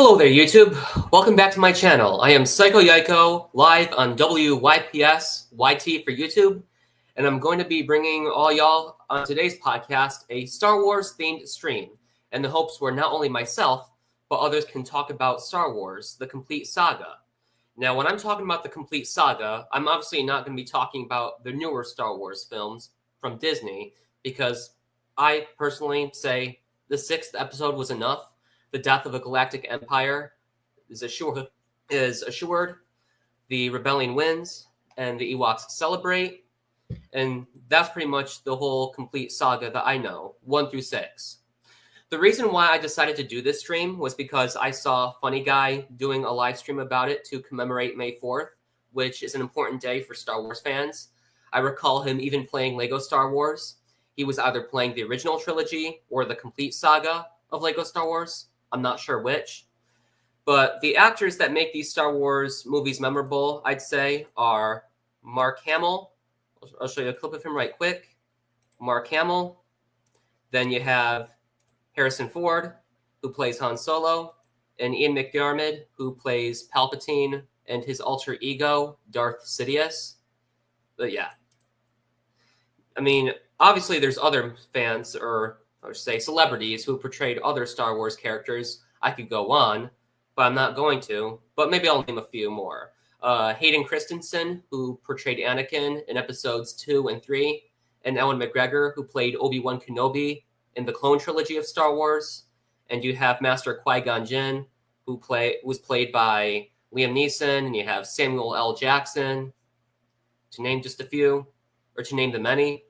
Hello there, YouTube. Welcome back to my channel. I am PsychoYajko, live on WYPS YT for YouTube, and I'm going to be bringing all y'all on today's podcast a Star Wars themed stream, in the hopes where not only myself, but others can talk about Star Wars, the complete saga. Now, when I'm talking about the complete saga, I'm obviously not going to be talking about the newer Star Wars films from Disney, because I personally say the 6th episode was enough. The death of a galactic empire is assured. The rebellion wins, and the Ewoks celebrate. And that's pretty much the whole complete saga that I know, 1 through 6. The reason why I decided to do this stream was because I saw Funny Guy doing a live stream about it to commemorate May 4th, which is an important day for Star Wars fans. I recall him even playing Lego Star Wars. He was either playing the original trilogy or the complete saga of Lego Star Wars. I'm not sure which. But the actors that make these Star Wars movies memorable, I'd say, are Mark Hamill. I'll show you a clip of him right quick. Mark Hamill. Then you have Harrison Ford, who plays Han Solo, and Ian McDiarmid, who plays Palpatine and his alter ego, Darth Sidious. But yeah. I mean, obviously there's other fans, or say celebrities, who portrayed other Star Wars characters. I could go on, but I'm not going to. But maybe I'll name a few more. Hayden Christensen, who portrayed Anakin in episodes 2 and 3, and Ewan McGregor, who played Obi-Wan Kenobi in the clone trilogy of Star Wars. And you have Master Qui-Gon Jinn, who was played by Liam Neeson, and you have Samuel L. Jackson, to name just a few, or to name the many.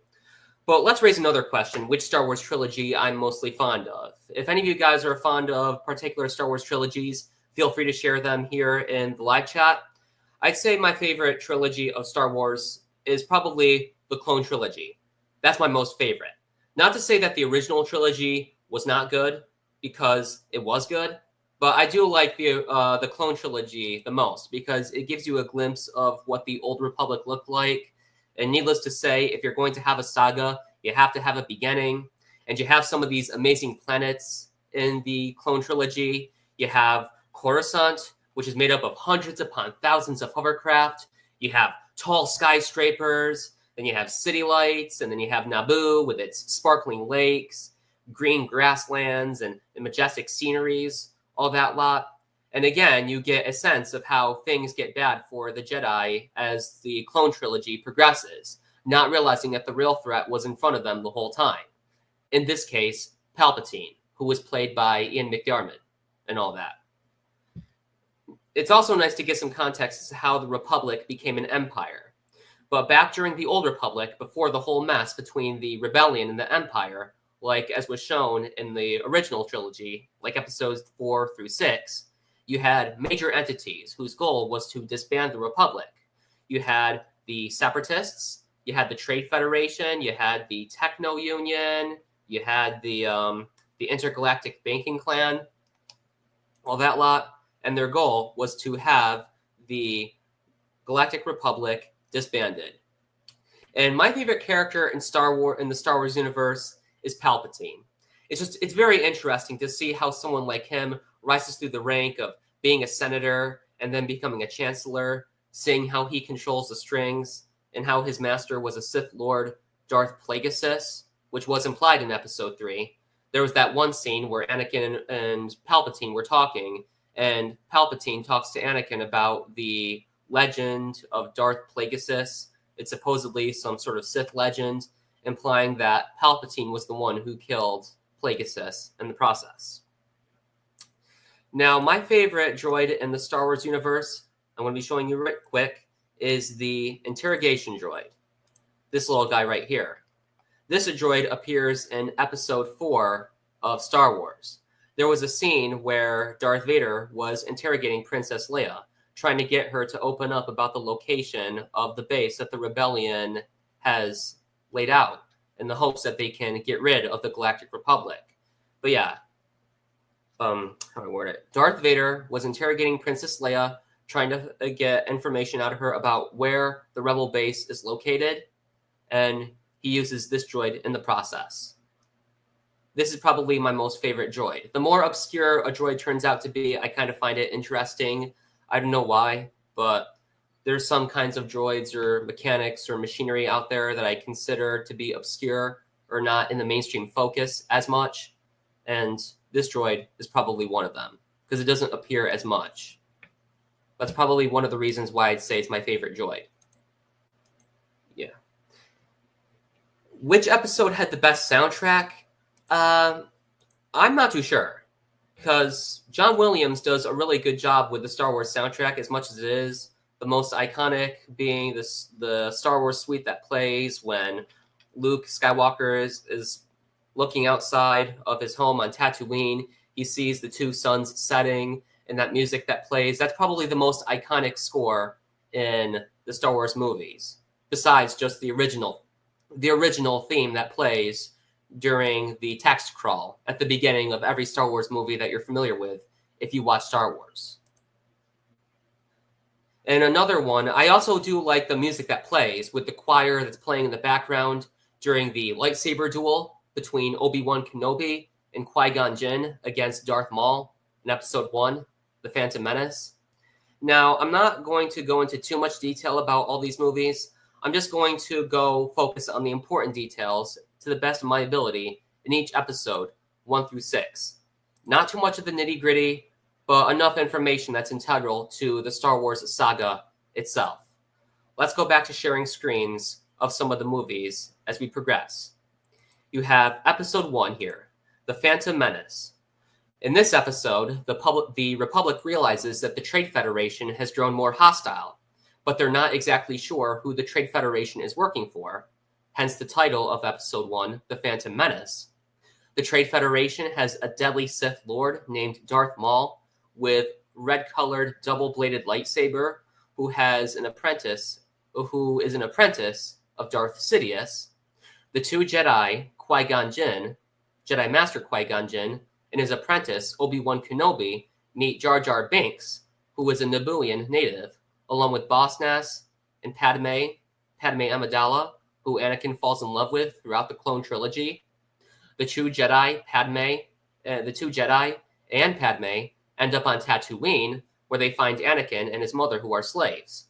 But let's raise another question: which Star Wars trilogy I'm mostly fond of? If any of you guys are fond of particular Star Wars trilogies, feel free to share them here in the live chat. I'd say my favorite trilogy of Star Wars is probably the Clone Trilogy. That's my most favorite. Not to say that the original trilogy was not good, because it was good, but I do like the Clone Trilogy the most, because it gives you a glimpse of what the Old Republic looked like. And needless to say, if you're going to have a saga, you have to have a beginning. And you have some of these amazing planets in the Clone Trilogy. You have Coruscant, which is made up of hundreds upon thousands of hovercraft. You have tall skyscrapers. Then you have city lights. And then you have Naboo with its sparkling lakes, green grasslands, and majestic sceneries, all that lot. And again, you get a sense of how things get bad for the Jedi as the Clone Trilogy progresses, not realizing that the real threat was in front of them the whole time. In this case, Palpatine, who was played by Ian McDiarmid, and all that. It's also nice to get some context as to how the Republic became an empire. But back during the Old Republic, before the whole mess between the Rebellion and the Empire, like as was shown in the original trilogy, like episodes 4 through 6, you had major entities whose goal was to disband the Republic. You had the Separatists, you had the Trade Federation, you had the Techno Union, you had the Intergalactic Banking Clan, all that lot, and their goal was to have the Galactic Republic disbanded. And my favorite character in the Star Wars universe is Palpatine. It's very interesting to see how someone like him rises through the rank of being a senator and then becoming a chancellor, seeing how he controls the strings, and how his master was a Sith Lord, Darth Plagueis, which was implied in Episode 3. There was that one scene where Anakin and Palpatine were talking, and Palpatine talks to Anakin about the legend of Darth Plagueis. It's supposedly some sort of Sith legend, implying that Palpatine was the one who killed Plagueis in the process. Now, my favorite droid in the Star Wars universe, I'm going to be showing you right quick, is the interrogation droid. This little guy right here. This droid appears in Episode 4 of Star Wars. There was a scene where Darth Vader was interrogating Princess Leia, trying to get her to open up about the location of the base that the Rebellion has laid out, in the hopes that they can get rid of the Galactic Republic. But yeah, how do I word it? Darth Vader was interrogating Princess Leia, trying to get information out of her about where the Rebel base is located, and he uses this droid in the process. this is probably my most favorite droid. The more obscure a droid turns out to be, I kind of find it interesting. I don't know why, but there's some kinds of droids or mechanics or machinery out there that I consider to be obscure or not in the mainstream focus as much. And this droid is probably one of them because it doesn't appear as much. That's probably one of the reasons why I'd say it's my favorite droid. Yeah. Which episode had the best soundtrack? I'm not too sure because John Williams does a really good job with the Star Wars soundtrack as much as it is. The most iconic being the Star Wars suite that plays when Luke Skywalker is looking outside of his home on Tatooine. He sees the two suns setting and that music that plays. That's probably the most iconic score in the Star Wars movies, besides just the original theme that plays during the text crawl at the beginning of every Star Wars movie that you're familiar with if you watch Star Wars. And another one, I also do like the music that plays with the choir that's playing in the background during the lightsaber duel between Obi-Wan Kenobi and Qui-Gon Jinn against Darth Maul in Episode 1, The Phantom Menace. Now, I'm not going to go into too much detail about all these movies. I'm just going to go focus on the important details to the best of my ability in each episode, 1 through 6. Not too much of the nitty-gritty, but enough information that's integral to the Star Wars saga itself. Let's go back to sharing screens of some of the movies as we progress. You have Episode 1 here, The Phantom Menace. In this episode, the Republic realizes that the Trade Federation has grown more hostile, but they're not exactly sure who the Trade Federation is working for, hence the title of Episode 1, The Phantom Menace. The Trade Federation has a deadly Sith Lord named Darth Maul with red-colored double-bladed lightsaber who is an apprentice of Darth Sidious. The two Jedi, Qui-Gon Jinn, Jedi Master Qui-Gon Jinn, and his apprentice, Obi-Wan Kenobi, meet Jar Jar Binks, who is a Nabooian native, along with Boss Nass and Padme Amidala, who Anakin falls in love with throughout the Clone Trilogy. The two Jedi and Padme end up on Tatooine, where they find Anakin and his mother, who are slaves.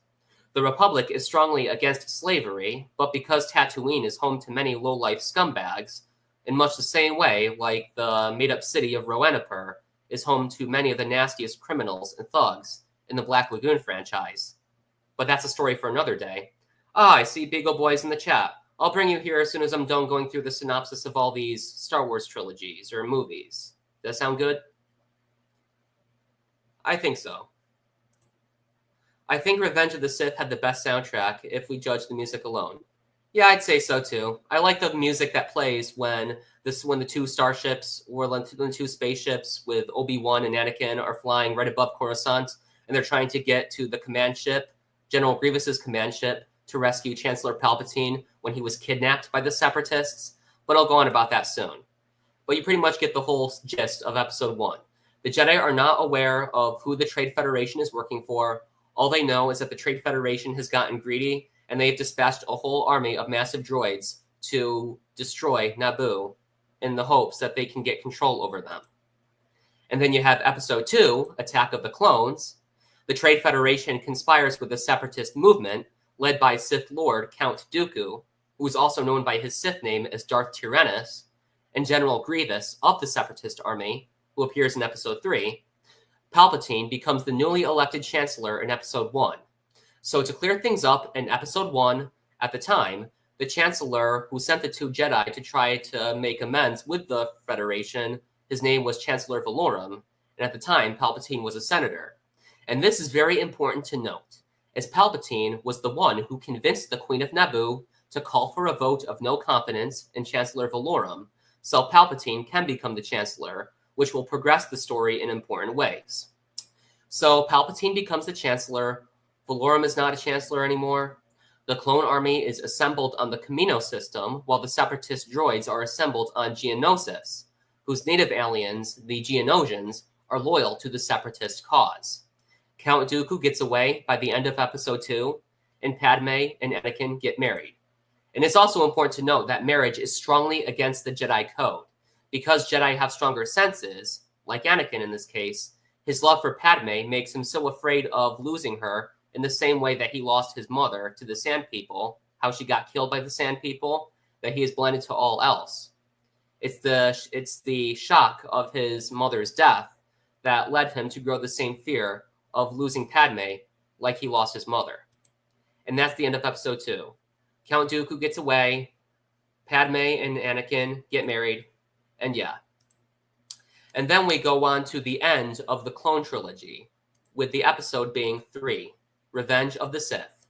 The Republic is strongly against slavery, but because Tatooine is home to many low-life scumbags, in much the same way like the made-up city of Roanapur is home to many of the nastiest criminals and thugs in the Black Lagoon franchise. But that's a story for another day. I see Beagle Boys in the chat. I'll bring you here as soon as I'm done going through the synopsis of all these Star Wars trilogies or movies. Does that sound good? I think so. I think Revenge of the Sith had the best soundtrack if we judge the music alone. Yeah, I'd say so too. I like the music that plays when the two starships or the two spaceships with Obi-Wan and Anakin are flying right above Coruscant, and they're trying to get to the command ship, General Grievous's command ship, to rescue Chancellor Palpatine when he was kidnapped by the Separatists. But I'll go on about that soon. But you pretty much get the whole gist of Episode 1. The Jedi are not aware of who the Trade Federation is working for. All they know is that the Trade Federation has gotten greedy, and they've dispatched a whole army of massive droids to destroy Naboo in the hopes that they can get control over them. And then you have Episode 2, Attack of the Clones. The Trade Federation conspires with the Separatist movement, led by Sith Lord Count Dooku, who is also known by his Sith name as Darth Tyrannus, and General Grievous of the Separatist army, who appears in Episode 3. Palpatine becomes the newly elected Chancellor in Episode 1. So to clear things up, in Episode 1, at the time, the Chancellor who sent the two Jedi to try to make amends with the Federation, his name was Chancellor Valorum, and at the time, Palpatine was a senator. And this is very important to note, as Palpatine was the one who convinced the Queen of Naboo to call for a vote of no confidence in Chancellor Valorum, so Palpatine can become the Chancellor, which will progress the story in important ways. So Palpatine becomes the Chancellor. Valorum is not a Chancellor anymore. The clone army is assembled on the Camino system, while the Separatist droids are assembled on Geonosis, whose native aliens, the Geonosians, are loyal to the Separatist cause. Count Dooku gets away by the end of Episode 2, and Padme and Anakin get married. And it's also important to note that marriage is strongly against the Jedi Code. Because Jedi have stronger senses, like Anakin in this case, his love for Padme makes him so afraid of losing her in the same way that he lost his mother to the Sand People, how she got killed by the Sand People, that he is blinded to all else. It's the shock of his mother's death that led him to grow the same fear of losing Padme like he lost his mother. And that's the end of episode 2. Count Dooku gets away, Padme and Anakin get married, and yeah. And then we go on to the end of the Clone Trilogy, with the episode being 3, Revenge of the Sith.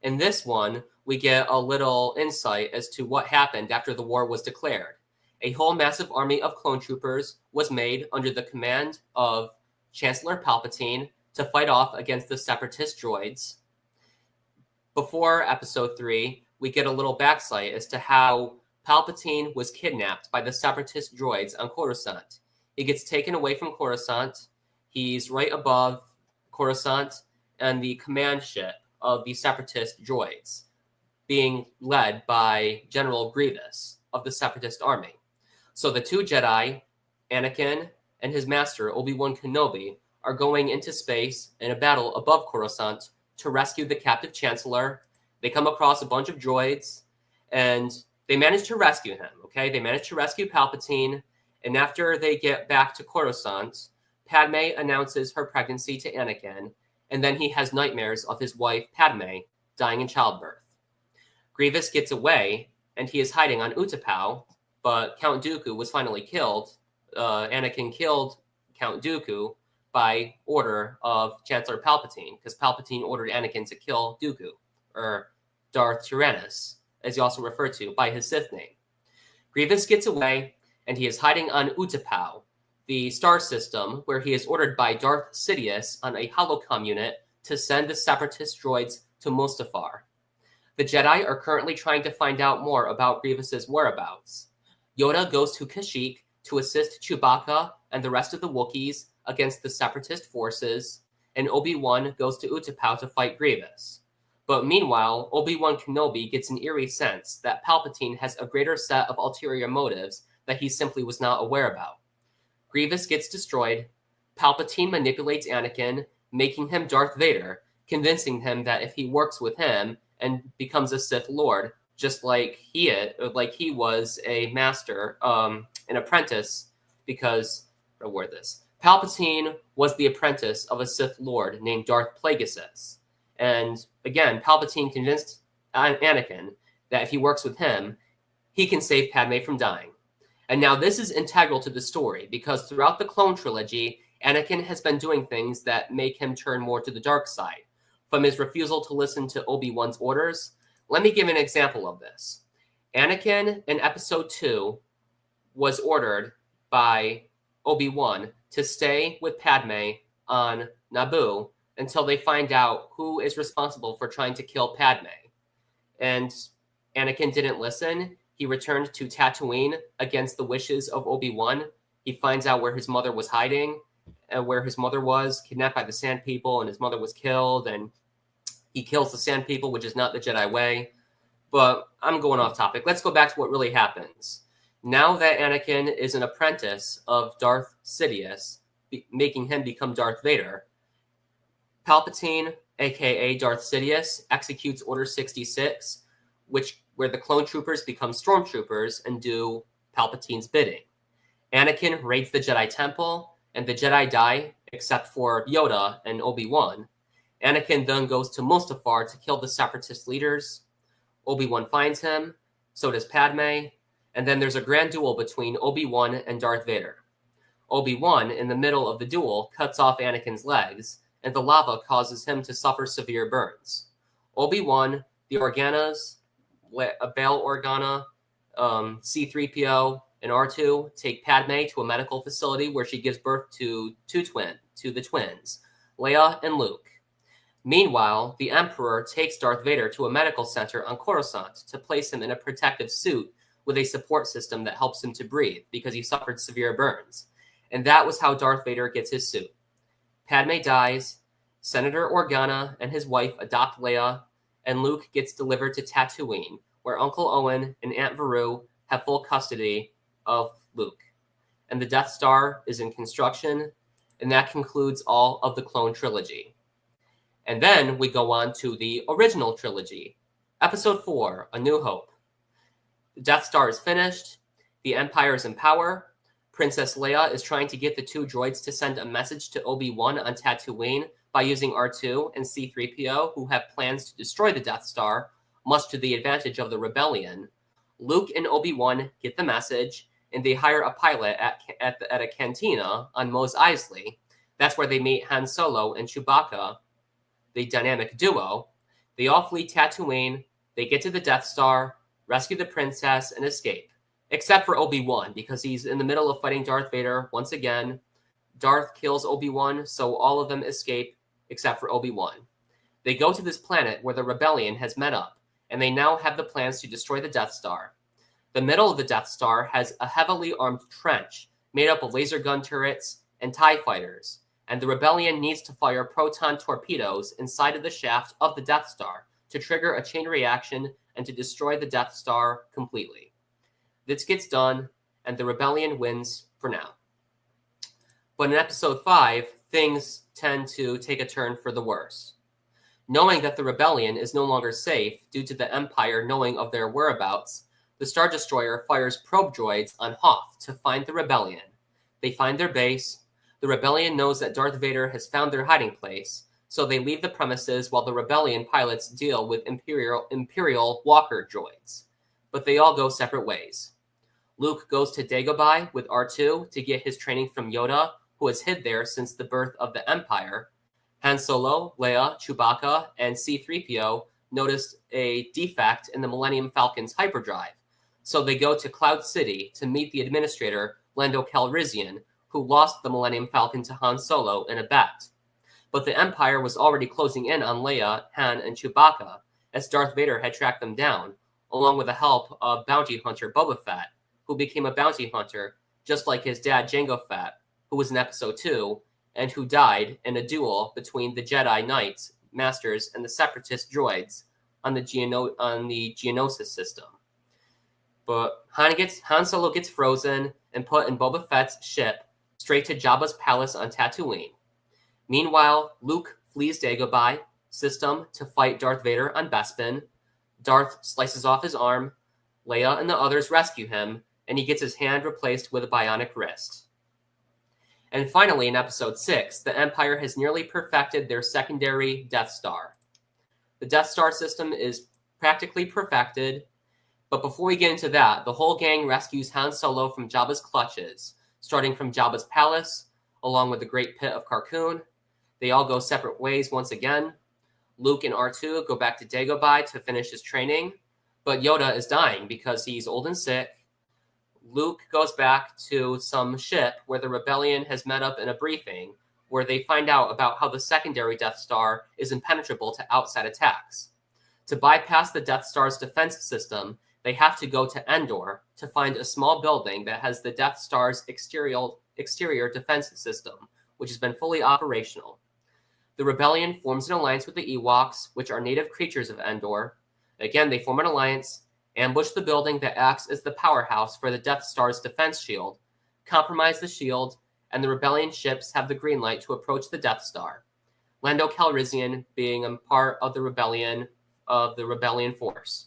In this one, we get a little insight as to what happened after the war was declared. A whole massive army of clone troopers was made under the command of Chancellor Palpatine to fight off against the Separatist droids. Before episode 3, we get a little backsight as to how Palpatine was kidnapped by the Separatist droids on Coruscant. He gets taken away from Coruscant. He's right above Coruscant and the command ship of the Separatist droids, being led by General Grievous of the Separatist army. So the two Jedi, Anakin and his master, Obi-Wan Kenobi, are going into space in a battle above Coruscant to rescue the captive Chancellor. They come across a bunch of droids, and they manage to rescue him, okay? They manage to rescue Palpatine, and after they get back to Coruscant, Padme announces her pregnancy to Anakin, and then he has nightmares of his wife, Padme, dying in childbirth. Grievous gets away, and he is hiding on Utapau, but Count Dooku was finally killed. Anakin killed Count Dooku by order of Chancellor Palpatine, because Palpatine ordered Anakin to kill Dooku, or Darth Tyrannus, as he also referred to by his Sith name. Grievous gets away, and he is hiding on Utapau, the star system where he is ordered by Darth Sidious on a holocom unit to send the Separatist droids to Mustafar. The Jedi are currently trying to find out more about Grievous's whereabouts. Yoda goes to Kashyyyk to assist Chewbacca and the rest of the Wookiees against the Separatist forces, and Obi-Wan goes to Utapau to fight Grievous. But meanwhile, Obi-Wan Kenobi gets an eerie sense that Palpatine has a greater set of ulterior motives that he simply was not aware about. Grievous gets destroyed. Palpatine manipulates Anakin, making him Darth Vader, convincing him that if he works with him and becomes a Sith Lord, just like he was a master, an apprentice, because Palpatine was the apprentice of a Sith Lord named Darth Plagueis. And again, Palpatine convinced Anakin that if he works with him, he can save Padme from dying. And now this is integral to the story, because throughout the Clone Trilogy, Anakin has been doing things that make him turn more to the dark side. From his refusal to listen to Obi-Wan's orders. Let me give an example of this. Anakin in episode 2 was ordered by Obi-Wan to stay with Padme on Naboo until they find out who is responsible for trying to kill Padme. And Anakin didn't listen. He returned to Tatooine against the wishes of Obi-Wan. He finds out where his mother was hiding, and where his mother was kidnapped by the Sand People, and his mother was killed, and he kills the Sand People, which is not the Jedi way. But I'm going off topic. Let's go back to what really happens. Now that Anakin is an apprentice of Darth Sidious, making him become Darth Vader, Palpatine, aka Darth Sidious, executes Order 66, where the clone troopers become stormtroopers and do Palpatine's bidding. Anakin raids the Jedi Temple, and the Jedi die, except for Yoda and Obi-Wan. Anakin then goes to Mustafar to kill the Separatist leaders. Obi-Wan finds him, so does Padme, and then there's a grand duel between Obi-Wan and Darth Vader. Obi-Wan, in the middle of the duel, cuts off Anakin's legs, and the lava causes him to suffer severe burns. Obi-Wan, the Organas, Bail Organa, C-3PO, and R2 take Padme to a medical facility where she gives birth to the twins, Leia and Luke. Meanwhile, the Emperor takes Darth Vader to a medical center on Coruscant to place him in a protective suit with a support system that helps him to breathe because he suffered severe burns. And that was how Darth Vader gets his suit. Padme dies, Senator Organa and his wife adopt Leia, and Luke gets delivered to Tatooine, where Uncle Owen and Aunt Beru have full custody of Luke. and the Death Star is in construction, and that concludes all of the Clone Trilogy. And then we go on to the original trilogy, Episode 4, A New Hope. The Death Star is finished, the Empire is in power, Princess Leia is trying to get the two droids to send a message to Obi-Wan on Tatooine by using R2 and C-3PO, who have plans to destroy the Death Star, much to the advantage of the rebellion. Luke and Obi-Wan get the message, and they hire a pilot at a cantina on Mos Eisley. That's where they meet Han Solo and Chewbacca, the dynamic duo. They all flee Tatooine, they get to the Death Star, rescue the princess, and escape. Except for Obi-Wan, because he's in the middle of fighting Darth Vader once again. Darth kills Obi-Wan, so all of them escape, except for Obi-Wan. They go to this planet where the rebellion has met up, and they now have the plans to destroy the Death Star. The middle of the Death Star has a heavily armed trench made up of laser gun turrets and TIE fighters, and the rebellion needs to fire proton torpedoes inside of the shaft of the Death Star to trigger a chain reaction and to destroy the Death Star completely. This gets done, and the rebellion wins for now. But in Episode 5, things tend to take a turn for the worse. Knowing that the rebellion is no longer safe due to the Empire knowing of their whereabouts, the Star Destroyer fires probe droids on Hoth to find the rebellion. They find their base. The rebellion knows that Darth Vader has found their hiding place, so they leave the premises while the rebellion pilots deal with Imperial walker droids. But they all go separate ways. Luke goes to Dagobah with R2 to get his training from Yoda, who has hid there since the birth of the Empire. Han Solo, Leia, Chewbacca, and C-3PO noticed a defect in the Millennium Falcon's hyperdrive, so they go to Cloud City to meet the administrator, Lando Calrissian, who lost the Millennium Falcon to Han Solo in a bet. But the Empire was already closing in on Leia, Han, and Chewbacca, as Darth Vader had tracked them down, along with the help of bounty hunter Boba Fett, who became a bounty hunter, just like his dad Jango Fett, who was in Episode 2, and who died in a duel between the Jedi Knights, Masters, and the Separatist droids on the Geonosis system. But Han Solo gets frozen and put in Boba Fett's ship straight to Jabba's palace on Tatooine. Meanwhile, Luke flees Dagobah system to fight Darth Vader on Bespin. Darth slices off his arm. Leia and the others rescue him, and he gets his hand replaced with a bionic wrist. And finally, in Episode 6, the Empire has nearly perfected their secondary Death Star. The Death Star system is practically perfected, but before we get into that, the whole gang rescues Han Solo from Jabba's clutches, starting from Jabba's palace, along with the Great Pit of Carkoon. They all go separate ways once again. Luke and R2 go back to Dagobah to finish his training, but Yoda is dying because he's old and sick. Luke goes back to some ship where the rebellion has met up in a briefing, where they find out about how the secondary Death Star is impenetrable to outside attacks. To bypass the Death Star's defense system, they have to go to Endor to find a small building that has the Death Star's exterior defense system, which has been fully operational. The rebellion forms an alliance with the Ewoks, which are native creatures of Endor. Again, they form an alliance, ambush the building that acts as the powerhouse for the Death Star's defense shield, compromise the shield, and the rebellion ships have the green light to approach the Death Star. Lando Calrissian being a part of the rebellion force.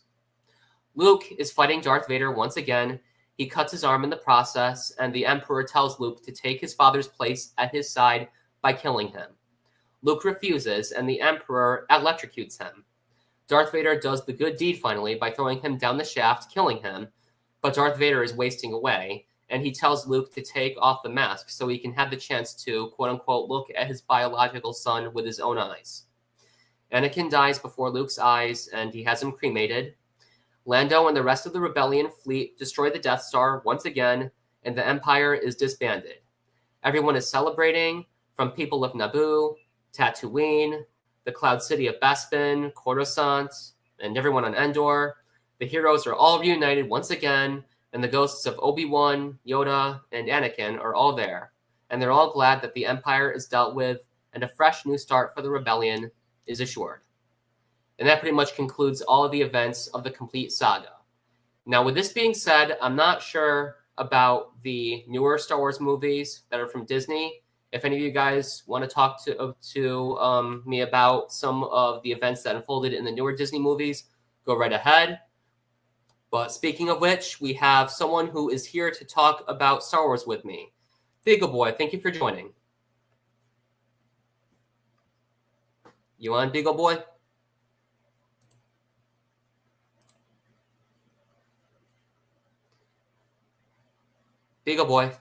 Luke is fighting Darth Vader once again. He cuts his arm in the process, and the Emperor tells Luke to take his father's place at his side by killing him. Luke refuses, and the Emperor electrocutes him. Darth Vader does the good deed finally by throwing him down the shaft, killing him, but Darth Vader is wasting away, and he tells Luke to take off the mask so he can have the chance to, quote-unquote, look at his biological son with his own eyes. Anakin dies before Luke's eyes, and he has him cremated. Lando and the rest of the rebellion fleet destroy the Death Star once again, and the Empire is disbanded. Everyone is celebrating, from people of Naboo, Tatooine, the Cloud City of Bespin, Coruscant, and everyone on Endor. The heroes are all reunited once again, and the ghosts of Obi-Wan, Yoda, and Anakin are all there. And they're all glad that the Empire is dealt with, and a fresh new start for the rebellion is assured. And that pretty much concludes all of the events of the complete saga. Now, with this being said, I'm not sure about the newer Star Wars movies that are from Disney. If any of you guys want to talk to me about some of the events that unfolded in the newer Disney movies, go right ahead. But speaking of which, we have someone who is here to talk about Star Wars with me. Beagle Boy, thank you for joining. You on, Beagle Boy? Beagle Boy.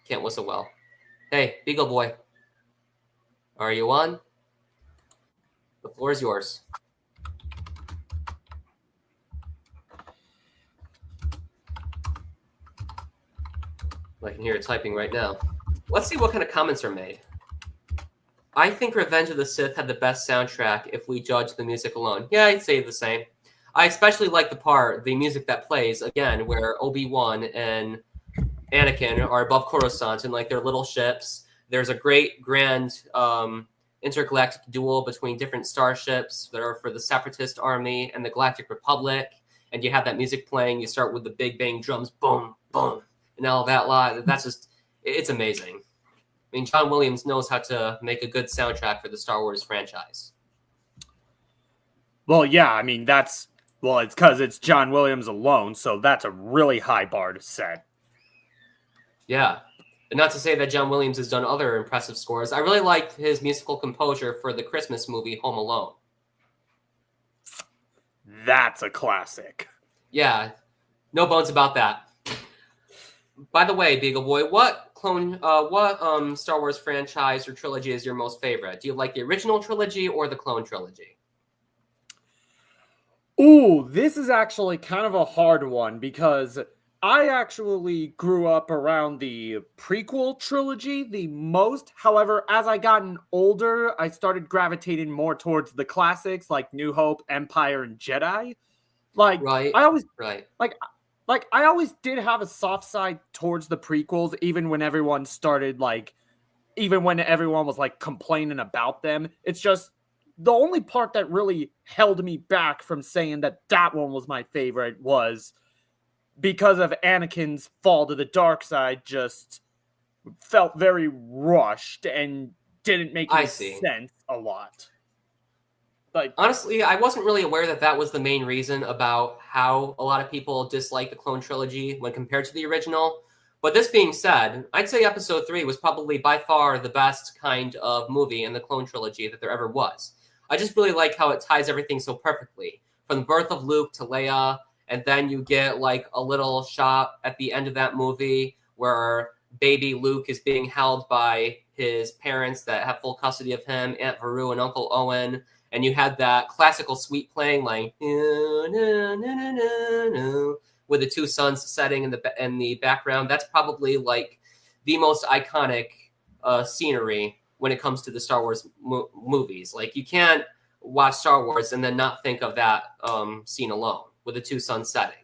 Can't whistle well. Hey, Beagle Boy. Are you on? The floor is yours. I can hear it typing right now. Let's see what kind of comments are made. I think Revenge of the Sith had the best soundtrack if we judge the music alone. Yeah, I'd say the same. I especially like the music that plays, again, where Obi-Wan and Anakin are above Coruscant in like their little ships. There's a great grand intergalactic duel between different starships that are for the Separatist Army and the Galactic Republic. And you have that music playing. You start with the big bang drums, boom, boom, and all that. That's just, it's amazing. I mean, John Williams knows how to make a good soundtrack for the Star Wars franchise. Well, yeah, I mean, it's because it's John Williams alone, so that's a really high bar to set. Yeah. And not to say that John Williams has done other impressive scores. I really liked his musical composure for the Christmas movie Home Alone. That's a classic. Yeah. No bones about that. By the way, Beagle Boy, what Star Wars franchise or trilogy is your most favorite? Do you like the original trilogy or the clone trilogy? Ooh, this is actually kind of a hard one because I actually grew up around the prequel trilogy the most. However, as I gotten older, I started gravitating more towards the classics like New Hope, Empire, and Jedi. Like, right. I always right. Like, I always did have a soft side towards the prequels, even when everyone was, like, complaining about them. It's just, the only part that really held me back from saying that one was my favorite was because of Anakin's fall to the dark side just felt very rushed and didn't make any sense a lot. Like, honestly, I wasn't really aware that was the main reason about how a lot of people dislike the clone trilogy when compared to the original. But this being said, I'd say Episode 3 was probably by far the best kind of movie in the clone trilogy that there ever was. I just really like how it ties everything so perfectly. From the birth of Luke to Leia, and then you get like a little shot at the end of that movie where baby Luke is being held by his parents that have full custody of him, Aunt Beru and Uncle Owen. And you had that classical suite playing, like with the two suns setting in the background. That's probably like the most iconic scenery when it comes to the Star Wars movies. Like, you can't watch Star Wars and then not think of that scene alone with the two suns setting.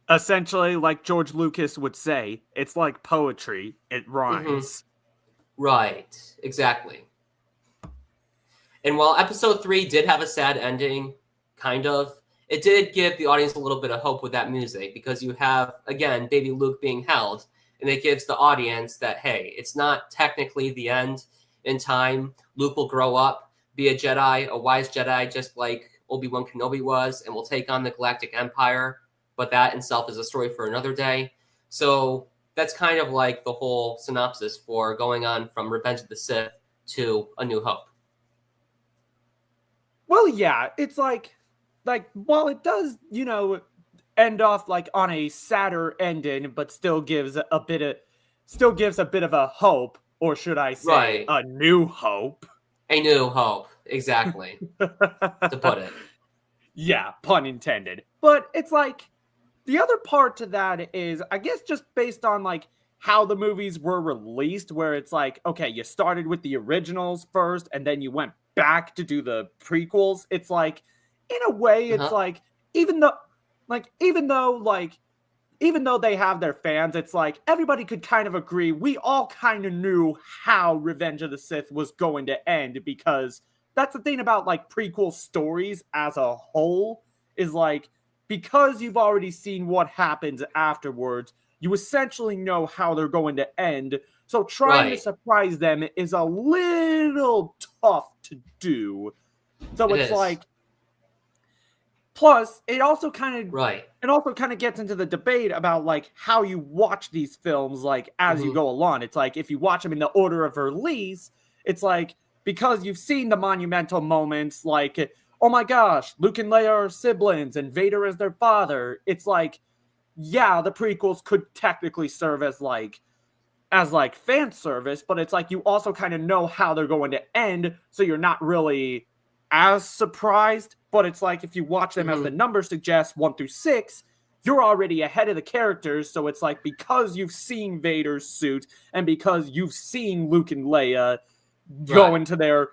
Essentially, like George Lucas would say, it's like poetry. It rhymes. Right. Exactly. And while Episode 3 did have a sad ending, kind of, it did give the audience a little bit of hope with that music because you have, again, baby Luke being held, and it gives the audience that, hey, it's not technically the end in time. Luke will grow up, be a Jedi, a wise Jedi, just like Obi-Wan Kenobi was, and will take on the Galactic Empire. But that itself is a story for another day. So that's kind of like the whole synopsis for going on from Revenge of the Sith to A New Hope. Well, yeah, it's like while it does, end off like on a sadder ending, but still gives a bit of a hope, or should I say, a new hope? A new hope, exactly. To put it. Yeah, pun intended. But it's like the other part to that is, I guess, just based on like how the movies were released, where it's like, okay, you started with the originals first, and then you went back to do the prequels. It's like, in a way, it's like, even though they have their fans, it's like everybody could kind of agree. We all kind of knew how Revenge of the Sith was going to end, because that's the thing about like prequel stories as a whole, is like because you've already seen what happens afterwards, you essentially know how they're going to end. So trying to surprise them is a little tough to do. So it's like, plus it also kind of gets into the debate about like how you watch these films like as you go along. It's like if you watch them in the order of release, it's like because you've seen the monumental moments like, oh my gosh, Luke and Leia are siblings and Vader is their father. It's like, yeah, the prequels could technically serve as fan service, but it's like you also kind of know how they're going to end, so you're not really as surprised. But it's like if you watch them as the number suggests, 1 through 6, you're already ahead of the characters. So it's like because you've seen Vader's suit and because you've seen Luke and Leia go into their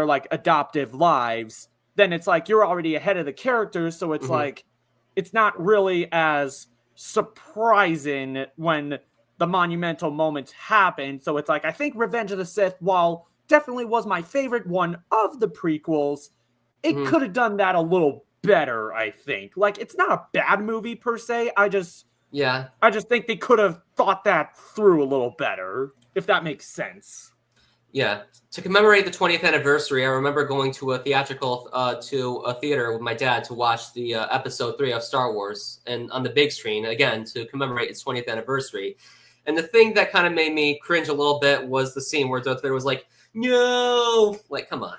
like adoptive lives, then it's like you're already ahead of the characters. So it's like it's not really as surprising when the monumental moments happen. So it's like I think Revenge of the Sith, while definitely was my favorite one of the prequels, it could have done that a little better, I think. Like, it's not a bad movie per se. I just think they could have thought that through a little better, if that makes sense. Yeah. To commemorate the 20th anniversary, I remember going to a theatrical to a theater with my dad to watch the episode 3 of Star Wars, and on the big screen, again, to commemorate its 20th anniversary. And the thing that kind of made me cringe a little bit was the scene where Darth Vader was like, no! Like, come on.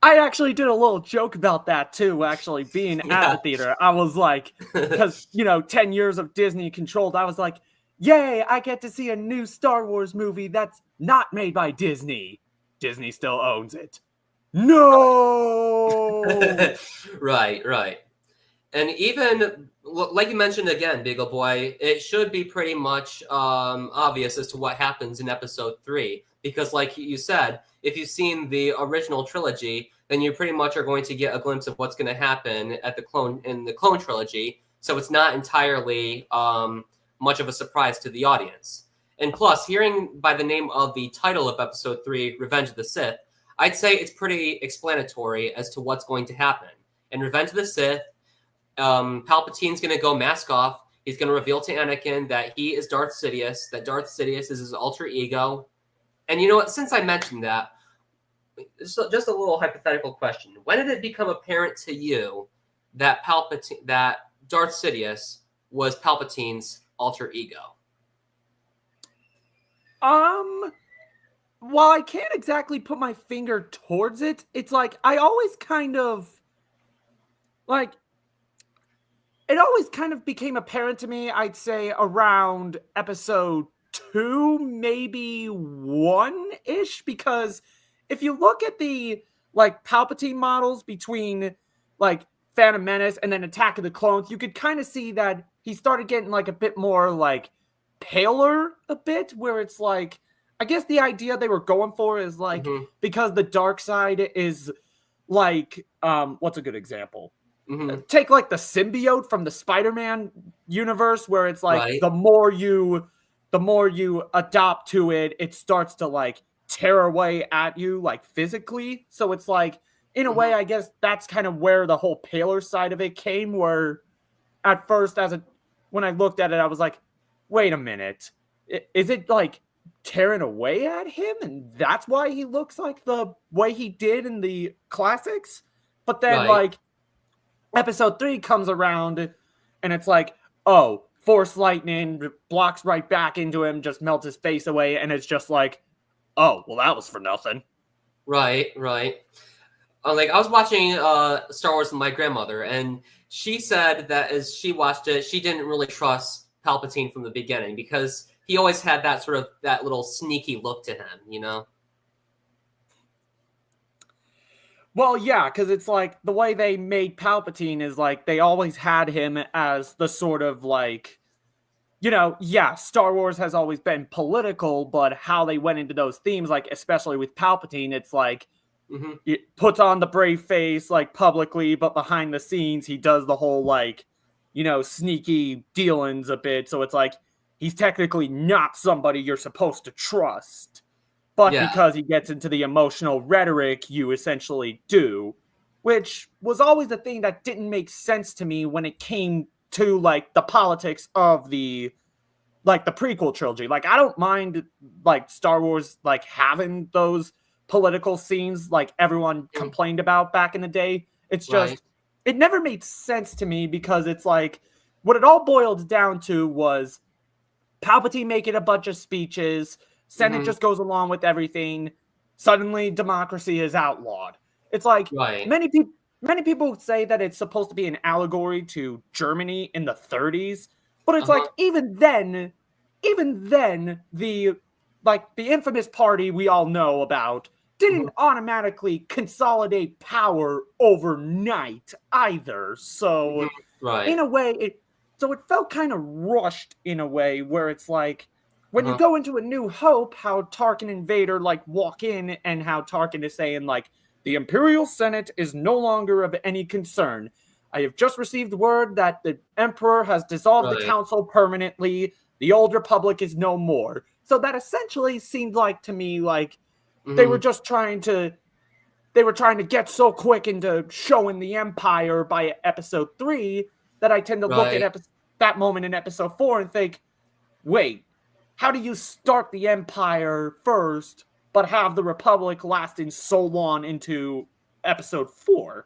I actually did a little joke about that, too, actually, being at the theater. I was like, because, 10 years of Disney controlled, I was like, yay, I get to see a new Star Wars movie that's not made by Disney. Disney still owns it. No! Right. And even, like you mentioned again, Beagle Boy, it should be pretty much obvious as to what happens in episode 3. Because like you said, if you've seen the original trilogy, then you pretty much are going to get a glimpse of what's going to happen in the clone trilogy. So it's not entirely much of a surprise to the audience. And plus, hearing by the name of the title of episode 3, Revenge of the Sith, I'd say it's pretty explanatory as to what's going to happen. In Revenge of the Sith, Palpatine's going to go mask off. He's going to reveal to Anakin that he is Darth Sidious, that Darth Sidious is his alter ego. And you know what? Since I mentioned that, so just a little hypothetical question. When did it become apparent to you that Darth Sidious was Palpatine's alter ego? While I can't exactly put my finger towards it, it's like I always kind of like it always kind of became apparent to me, I'd say around episode 2, maybe 1-ish, because if you look at the like Palpatine models between like Phantom Menace and then Attack of the Clones, you could kind of see that he started getting like a bit more like paler a bit, where it's like, I guess the idea they were going for is like, because the dark side is like, what's a good example? Take like the symbiote from the Spider-Man universe, where it's like the more you adopt to it, it starts to like tear away at you like physically. So it's like, in a way, I guess that's kind of where the whole paler side of it came, where at first when I looked at it, I was like, wait a minute, is it like tearing away at him and that's why he looks like the way he did in the classics? But then like episode 3 comes around and it's like, oh, Force lightning blocks right back into him, just melts his face away, and it's just like, oh, well, that was for nothing. Right. Like, I was watching Star Wars with my grandmother, and she said that as she watched it, she didn't really trust Palpatine from the beginning because he always had that sort of, that little sneaky look to him, Well, yeah, because it's like the way they made Palpatine is like they always had him as the sort of like, Star Wars has always been political, but how they went into those themes, like especially with Palpatine, it's like it puts on the brave face like publicly, but behind the scenes he does the whole like, sneaky dealings a bit. So it's like he's technically not somebody you're supposed to trust. But because he gets into the emotional rhetoric, you essentially do. which was always the thing that didn't make sense to me when it came to like the politics of the prequel trilogy. Like, I don't mind like Star Wars like having those political scenes like everyone complained about back in the day. It's just it never made sense to me, because it's like what it all boiled down to was Palpatine making a bunch of speeches, Senate just goes along with everything, suddenly democracy is outlawed. It's like many people say that it's supposed to be an allegory to Germany in the 30s, but it's like even then the infamous party we all know about didn't automatically consolidate power overnight either. So in a way it felt kind of rushed in a way, where it's like when you go into A New Hope, how Tarkin and Vader like walk in, and how Tarkin is saying like the Imperial Senate is no longer of any concern. I have just received word that the Emperor has dissolved the council permanently. The old Republic is no more. So that essentially seemed like to me like they were just trying to get so quick into showing the Empire by Episode 3 that I tend to look at that moment in Episode 4 and think, wait, how do you start the Empire first but have the Republic lasting so long into Episode 4?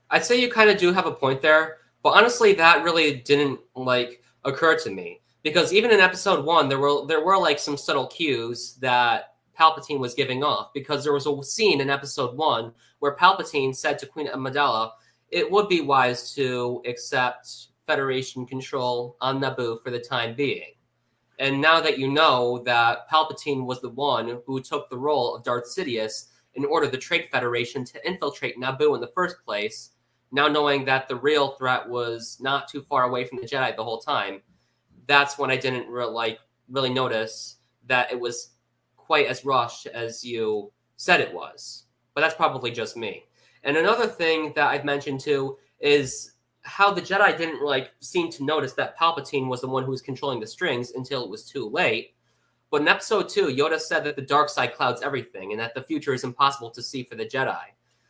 I'd say you kind of do have a point there, but honestly, that really didn't like occur to me, because even in Episode 1, there were like some subtle cues that Palpatine was giving off, because there was a scene in Episode 1 where Palpatine said to Queen Amidala, it would be wise to accept Federation control on Naboo for the time being. And now that you know that Palpatine was the one who took the role of Darth Sidious in order the Trade Federation to infiltrate Naboo in the first place, now knowing that the real threat was not too far away from the Jedi the whole time, that's when I didn't really notice that it was quite as rushed as you said it was. But that's probably just me. And another thing that I've mentioned too is how the Jedi didn't seem to notice that Palpatine was the one who was controlling the strings until it was too late. But in Episode 2, Yoda said that the dark side clouds everything and that the future is impossible to see for the Jedi.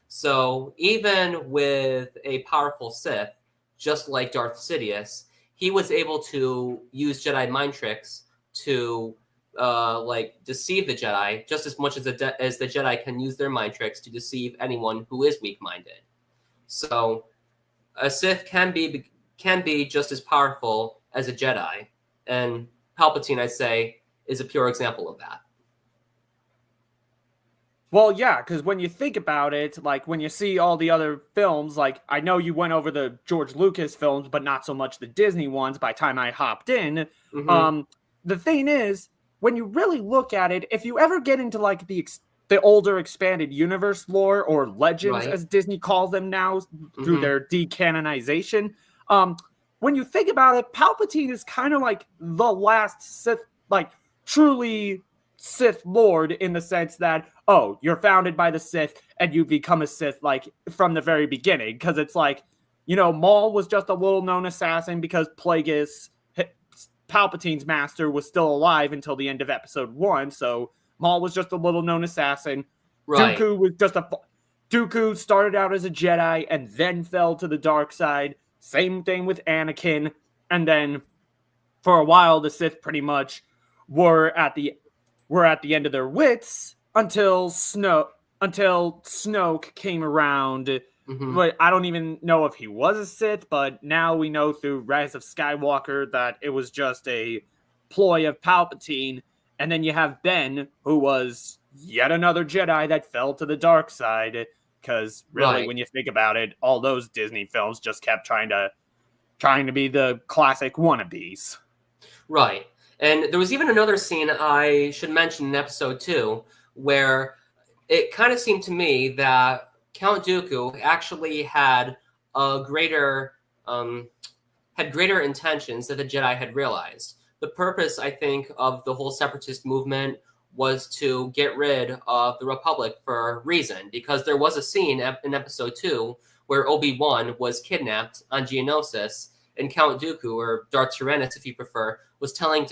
So even with a powerful Sith, just like Darth Sidious, he was able to use Jedi mind tricks to deceive the Jedi just as much as the Jedi can use their mind tricks to deceive anyone who is weak-minded. So a Sith can be just as powerful as a Jedi, and Palpatine, I'd say, is a pure example of that. Well, yeah, because when you think about it, like when you see all the other films, like I know you went over the George Lucas films, but not so much the Disney ones by the time I hopped in. The thing is, when you really look at it, if you ever get into like the older expanded universe lore, or legends as Disney calls them now through their decanonization, when you think about it, Palpatine is kind of like the last Sith, like truly Sith Lord, in the sense that, oh, you're founded by the Sith and you become a Sith like from the very beginning. Because it's like, you know, Maul was just a little known assassin because Plagueis, Palpatine's master, was still alive until the end of Episode 1. So Maul was just a little known assassin. Dooku was just Dooku started out as a Jedi and then fell to the dark side. Same thing with Anakin. And then for a while, the Sith pretty much were at the end of their wits until Snoke came around. But I don't even know if he was a Sith, but now we know through Rise of Skywalker that it was just a ploy of Palpatine. And then you have Ben, who was yet another Jedi that fell to the dark side. Because really, when you think about it, all those Disney films just kept trying to be the classic wannabes. Right. And there was even another scene I should mention in Episode 2 where it kind of seemed to me that Count Dooku actually had greater intentions that the Jedi had realized. The purpose, I think, of the whole separatist movement was to get rid of the Republic for a reason, because there was a scene in Episode 2 where Obi-Wan was kidnapped on Geonosis, and Count Dooku, or Darth Tyrannus if you prefer, was telling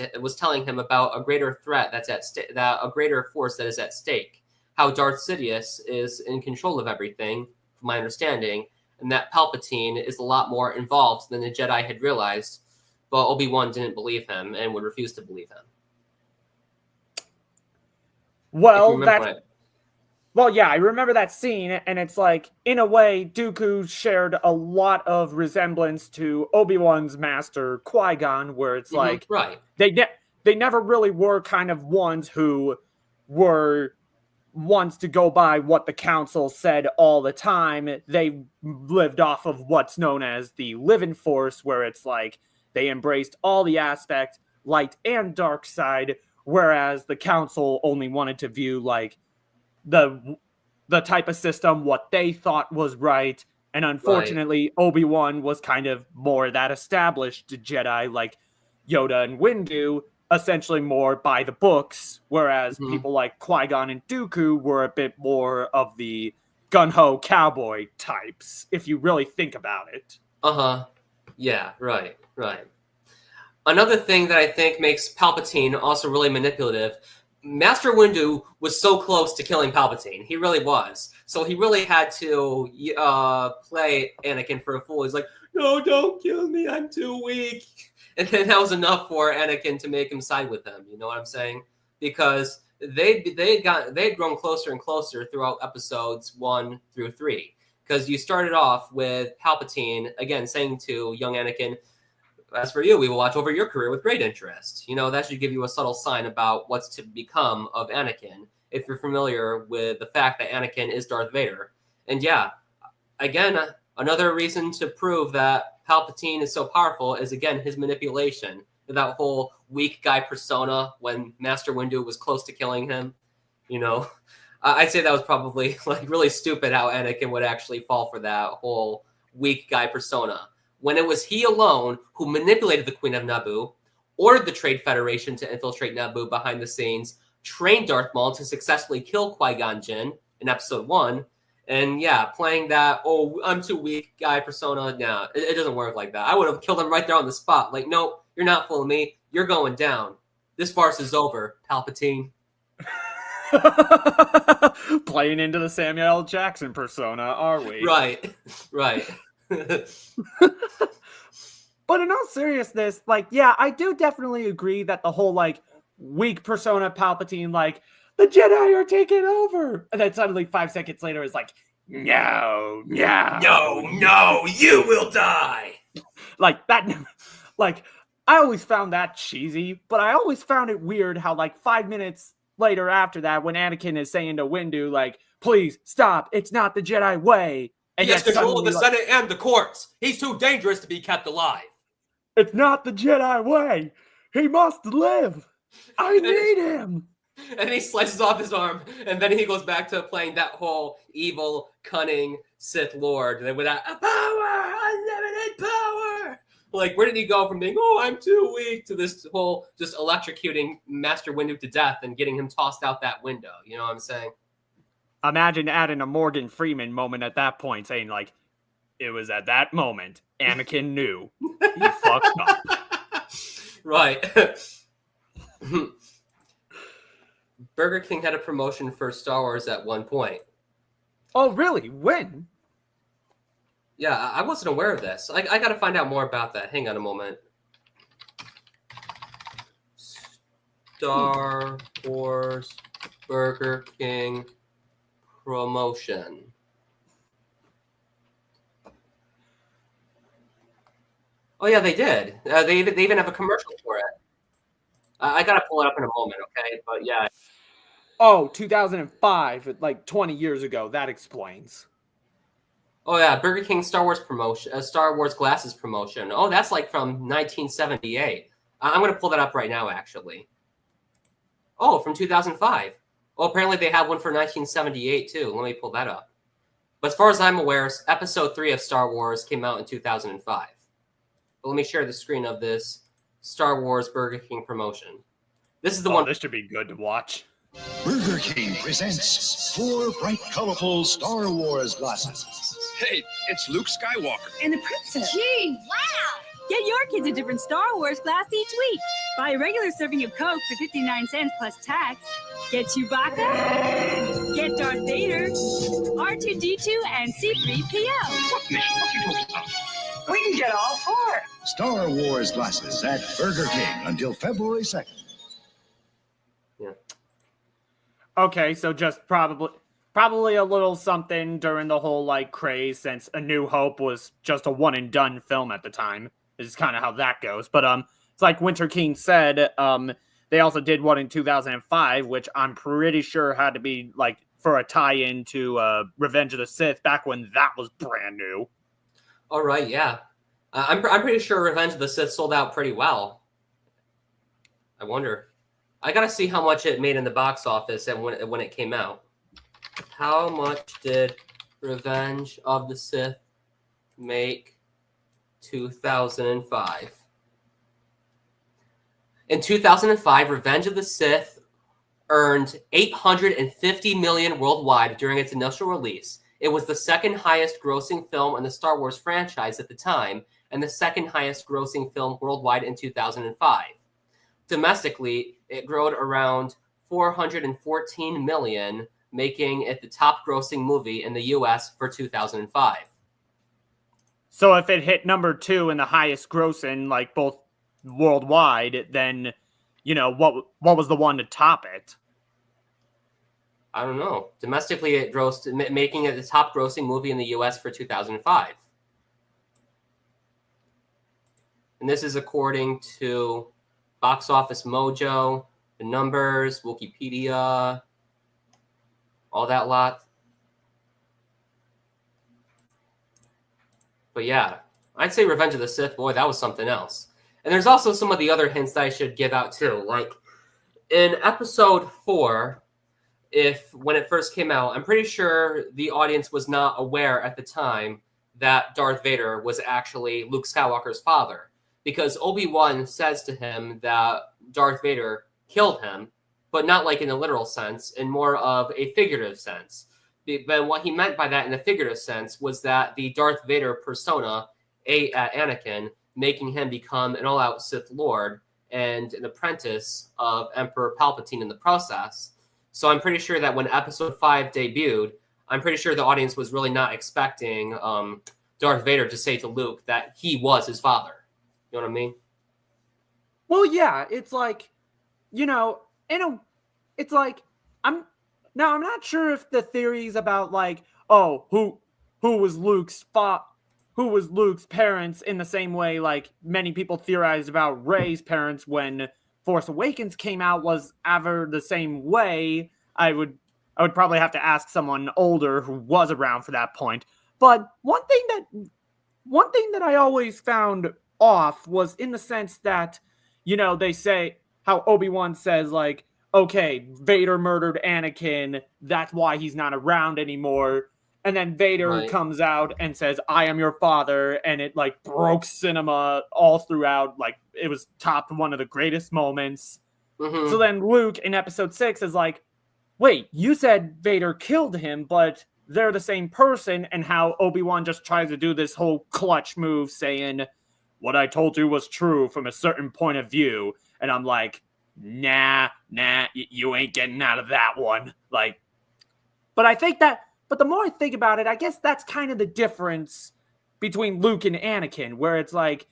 him about a greater threat that's at a greater force that is at stake. how Darth Sidious is in control of everything, from my understanding, and that Palpatine is a lot more involved than the Jedi had realized, but Obi-Wan didn't believe him and would refuse to believe him. Well, Well, yeah, I remember that scene, and it's like, in a way, Dooku shared a lot of resemblance to Obi-Wan's master, Qui-Gon, where it's like, right. They never really were kind of ones who were ones to go by what the council said all the time. They lived off of what's known as the living force, where it's like they embraced all the aspects, light and dark side, whereas the council only wanted to view like the type of system what they thought was right. And unfortunately, right. Obi-Wan was kind of more that established Jedi, like Yoda and Windu, essentially more by the books, whereas people like Qui-Gon and Dooku were a bit more of the gun-ho cowboy types, if you really think about it. Yeah, right. Another thing that I think makes Palpatine also really manipulative, Master Windu was so close to killing Palpatine. He really was. So he really had to play Anakin for a fool. He's like, no, don't kill me. I'm too weak. And then that was enough for Anakin to make him side with him. You know what I'm saying? Because they'd grown closer and closer throughout episodes 1 through 3. Because you started off with Palpatine, again, saying to young Anakin, as for you, we will watch over your career with great interest. You know, that should give you a subtle sign about what's to become of Anakin, if you're familiar with the fact that Anakin is Darth Vader. And yeah, again, another reason to prove that Palpatine is so powerful is, again, his manipulation. That whole weak guy persona when Master Windu was close to killing him. You know, I'd say that was probably like really stupid how Anakin would actually fall for that whole weak guy persona. When it was he alone who manipulated the Queen of Naboo, ordered the Trade Federation to infiltrate Naboo behind the scenes, trained Darth Maul to successfully kill Qui-Gon Jinn in Episode 1, and yeah, playing that, oh, I'm too weak guy persona, nah, it doesn't work like that. I would have killed him right there on the spot. Like, nope, you're not fooling me. You're going down. This farce is over, Palpatine. Playing into the Samuel L. Jackson persona, are we? Right. But in all seriousness, like, yeah, I do definitely agree that the whole, like, weak persona Palpatine, like, the Jedi are taking over. And then suddenly 5 seconds later is like, no, you will die. Like, that, like, I always found that cheesy, but I always found it weird how, like, 5 minutes later after that, when Anakin is saying to Windu, like, please stop, it's not the Jedi way. And he has control of the Senate and the courts. He's too dangerous to be kept alive. It's not the Jedi way. He must live. I need him. And he slices off his arm, and then he goes back to playing that whole evil, cunning Sith Lord with that power, unlimited power. Like, where did he go from being, oh, I'm too weak, to this whole just electrocuting Master Windu to death and getting him tossed out that window? You know what I'm saying? Imagine adding a Morgan Freeman moment at that point, saying, like, it was at that moment Anakin knew he fucked up. Right. Burger King had a promotion for Star Wars at one point. Oh, really? When? Yeah, I wasn't aware of this. I got to find out more about that. Hang on a moment. Star Wars Burger King promotion. Oh, yeah, they did. They even have a commercial for it. I got to pull it up in a moment, okay? But yeah. Oh, 2005, like 20 years ago. That explains. Oh, yeah, Burger King Star Wars promotion, Star Wars glasses promotion. Oh, that's like from 1978. I'm going to pull that up right now, actually. Oh, from 2005. Well, apparently they have one for 1978, too. Let me pull that up. But as far as I'm aware, Episode 3 of Star Wars came out in 2005. But let me share the screen of this Star Wars Burger King promotion. This is the one. This should be good to watch. Burger King presents 4 bright, colorful Star Wars glasses. Hey, it's Luke Skywalker. And the princess. Gee, wow! Get your kids a different Star Wars glass each week. Buy a regular serving of Coke for 59 cents plus tax. Get Chewbacca, get Darth Vader, R2-D2, and C-3PO. What mission? What are you talking about? We can get all four. Star Wars glasses at Burger King until February 2nd. Yeah. Okay, so just probably a little something during the whole like craze, since A New Hope was just a one and done film at the time. Is kind of how that goes. But it's like Winter King said, they also did one in 2005, which I'm pretty sure had to be like for a tie-in to Revenge of the Sith back when that was brand new. All right, yeah. I'm pretty sure Revenge of the Sith sold out pretty well. I wonder. I gotta see how much it made in the box office and when it came out. How much did Revenge of the Sith make 2005? In 2005, Revenge of the Sith earned $850 million worldwide during its initial release. It was the second highest grossing film in the Star Wars franchise at the time, and the second highest grossing film worldwide in 2005. Domestically, it grossed around $414 million, making it the top grossing movie in the US for 2005. So if it hit number 2 in the highest grossing, like both worldwide, then, you know, what was the one to top it? I don't know. Domestically, it grossed, making it the top grossing movie in the US for 2005. And this is according to Box Office Mojo, the numbers, Wikipedia, all that lot. But yeah, I'd say Revenge of the Sith, boy, that was something else. And there's also some of the other hints that I should give out too. Like in episode 4, when it first came out, I'm pretty sure the audience was not aware at the time that Darth Vader was actually Luke Skywalker's father. Because Obi-Wan says to him that Darth Vader killed him, but not like in a literal sense, in more of a figurative sense. But what he meant by that in a figurative sense was that the Darth Vader persona ate at Anakin, making him become an all-out Sith Lord and an apprentice of Emperor Palpatine in the process. So I'm pretty sure that when Episode 5 debuted, I'm pretty sure the audience was really not expecting Darth Vader to say to Luke that he was his father. You know what I mean? Well, yeah, it's like, you know, it's like I'm not sure if the theories about like, oh, who was Luke's parents in the same way like many people theorized about Rey's parents when Force Awakens came out was ever the same way. I would probably have to ask someone older who was around for that point. But one thing that I always found off was in the sense that, you know, they say how Obi-Wan says like, okay, Vader murdered Anakin, that's why he's not around anymore. And then Vader comes out and says, I am your father, and it like broke cinema all throughout, like it was topped one of the greatest moments. Mm-hmm. So then Luke in episode 6 is like, wait, you said Vader killed him, but they're the same person, and how Obi-Wan just tries to do this whole clutch move saying, what I told you was true from a certain point of view. And I'm like, nah, you ain't getting out of that one. Like, but the more I think about it, I guess that's kind of the difference between Luke and Anakin, where it's like,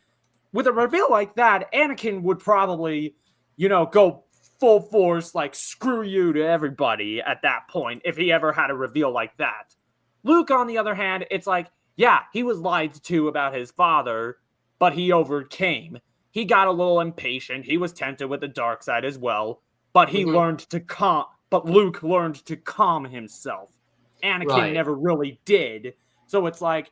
with a reveal like that, Anakin would probably, you know, go full force, like, screw you to everybody at that point, if he ever had a reveal like that. Luke, on the other hand, it's like, yeah, he was lied to about his father, but he overcame. He got a little impatient. He was tempted with the dark side as well, but he learned to but Luke learned to calm himself. Anakin never really did. So it's like,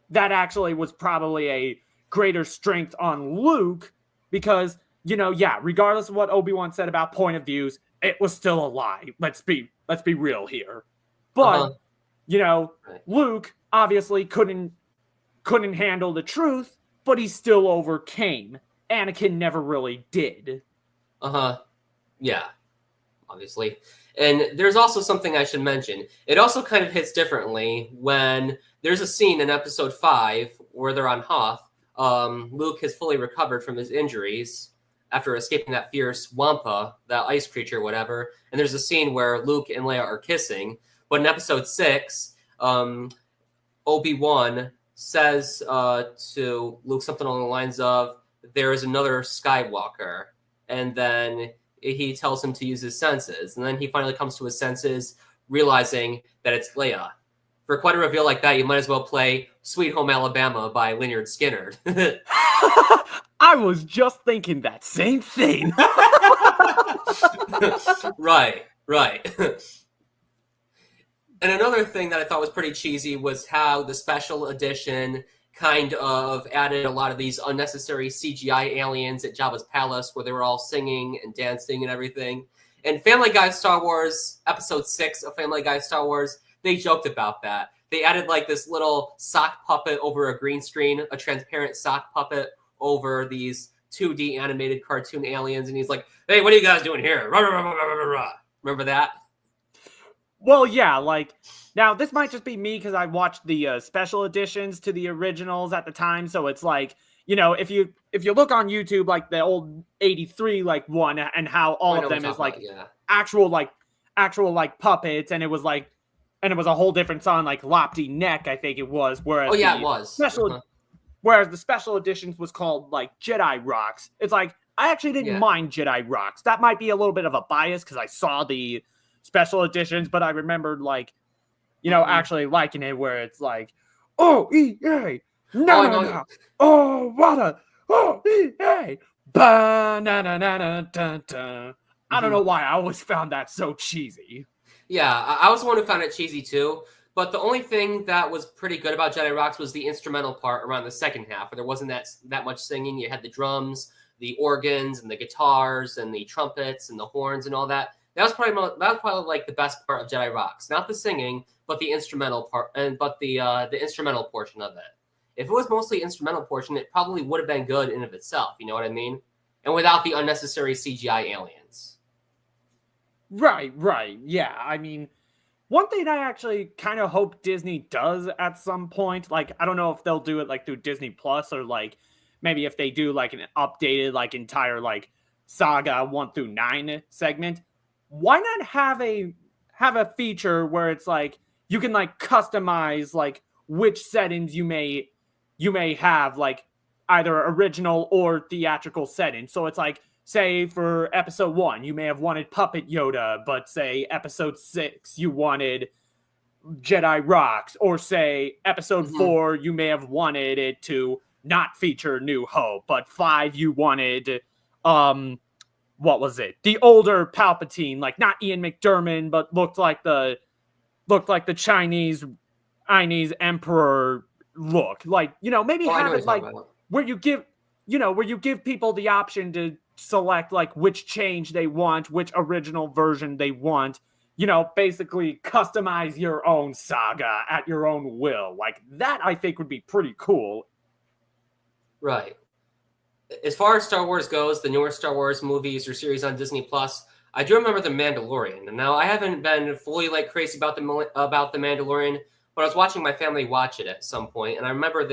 that actually was probably a greater strength on Luke because, you know, yeah, regardless of what Obi-Wan said about point of views, it was still a lie. Let's be real here. But, you know, Luke obviously couldn't handle the truth, but he still overcame. Anakin never really did. Yeah, obviously. And there's also something I should mention. It also kind of hits differently when there's a scene in episode 5 where they're on Hoth. Luke has fully recovered from his injuries after escaping that fierce Wampa, that ice creature, whatever. And there's a scene where Luke and Leia are kissing. But in episode 6, Obi-Wan says to Luke something along the lines of, there is another Skywalker. And then he tells him to use his senses. And then he finally comes to his senses, realizing that it's Leia. For quite a reveal like that, you might as well play Sweet Home Alabama by Lynyrd Skynyrd. I was just thinking that same thing. Right. And another thing that I thought was pretty cheesy was how the special edition kind of added a lot of these unnecessary CGI aliens at Jabba's palace where they were all singing and dancing and everything. And Family Guy Star Wars, episode 6 of Family Guy Star Wars, they joked about that. They added like this little sock puppet over a green screen, a transparent sock puppet over these 2D animated cartoon aliens. And he's like, hey, what are you guys doing here? Remember that? Well, yeah, like, now this might just be me because I watched the special editions to the originals at the time, so it's like, you know, if you look on YouTube, like the old 83 like one, and how all of them is like actual puppets, and it was like, and it was a whole different song, like Lopty Neck, I think it was, whereas it was. Whereas the special editions was called like Jedi Rocks. It's like, I actually didn't mind Jedi Rocks. That might be a little bit of a bias because I saw the special editions, but I remembered, like, you know, actually liking it, where it's like, oh, EA, no, oh, what a, oh, EA, ba-na-na-na-na-dun-dun. I don't know why I always found that so cheesy. Yeah, I was the one who found it cheesy too, but the only thing that was pretty good about Jedi Rocks was the instrumental part around the second half, where there wasn't that much singing. You had the drums, the organs, and the guitars, and the trumpets, and the horns, and all that. That was probably like the best part of Jedi Rocks. Not the singing, but the instrumental part, but the instrumental portion of it. If it was mostly instrumental portion, it probably would have been good in of itself. You know what I mean? And without the unnecessary CGI aliens. Right. Yeah, I mean, one thing I actually kind of hope Disney does at some point, like, I don't know if they'll do it like through Disney Plus, or like maybe if they do like an updated like entire like saga 1 through 9 segment. Why not have a feature where it's like you can like customize like which settings you may have, like either original or theatrical settings. So it's like, say for episode 1, you may have wanted Puppet Yoda, but say episode 6, you wanted Jedi Rocks, or say episode 4, you may have wanted it to not feature New Hope, but 5, you wanted, what was it? The older Palpatine, like not Ian McDiarmid, but looked like the Chinese emperor look. Like, you know, maybe have it like where you give people the option to select like which change they want, which original version they want, you know, basically customize your own saga at your own will. Like that, I think would be pretty cool. Right. As far as Star Wars goes, the newer Star Wars movies or series on Disney Plus, I do remember The Mandalorian. And now I haven't been fully like crazy about the Mandalorian, but I was watching my family watch it at some point, and I remember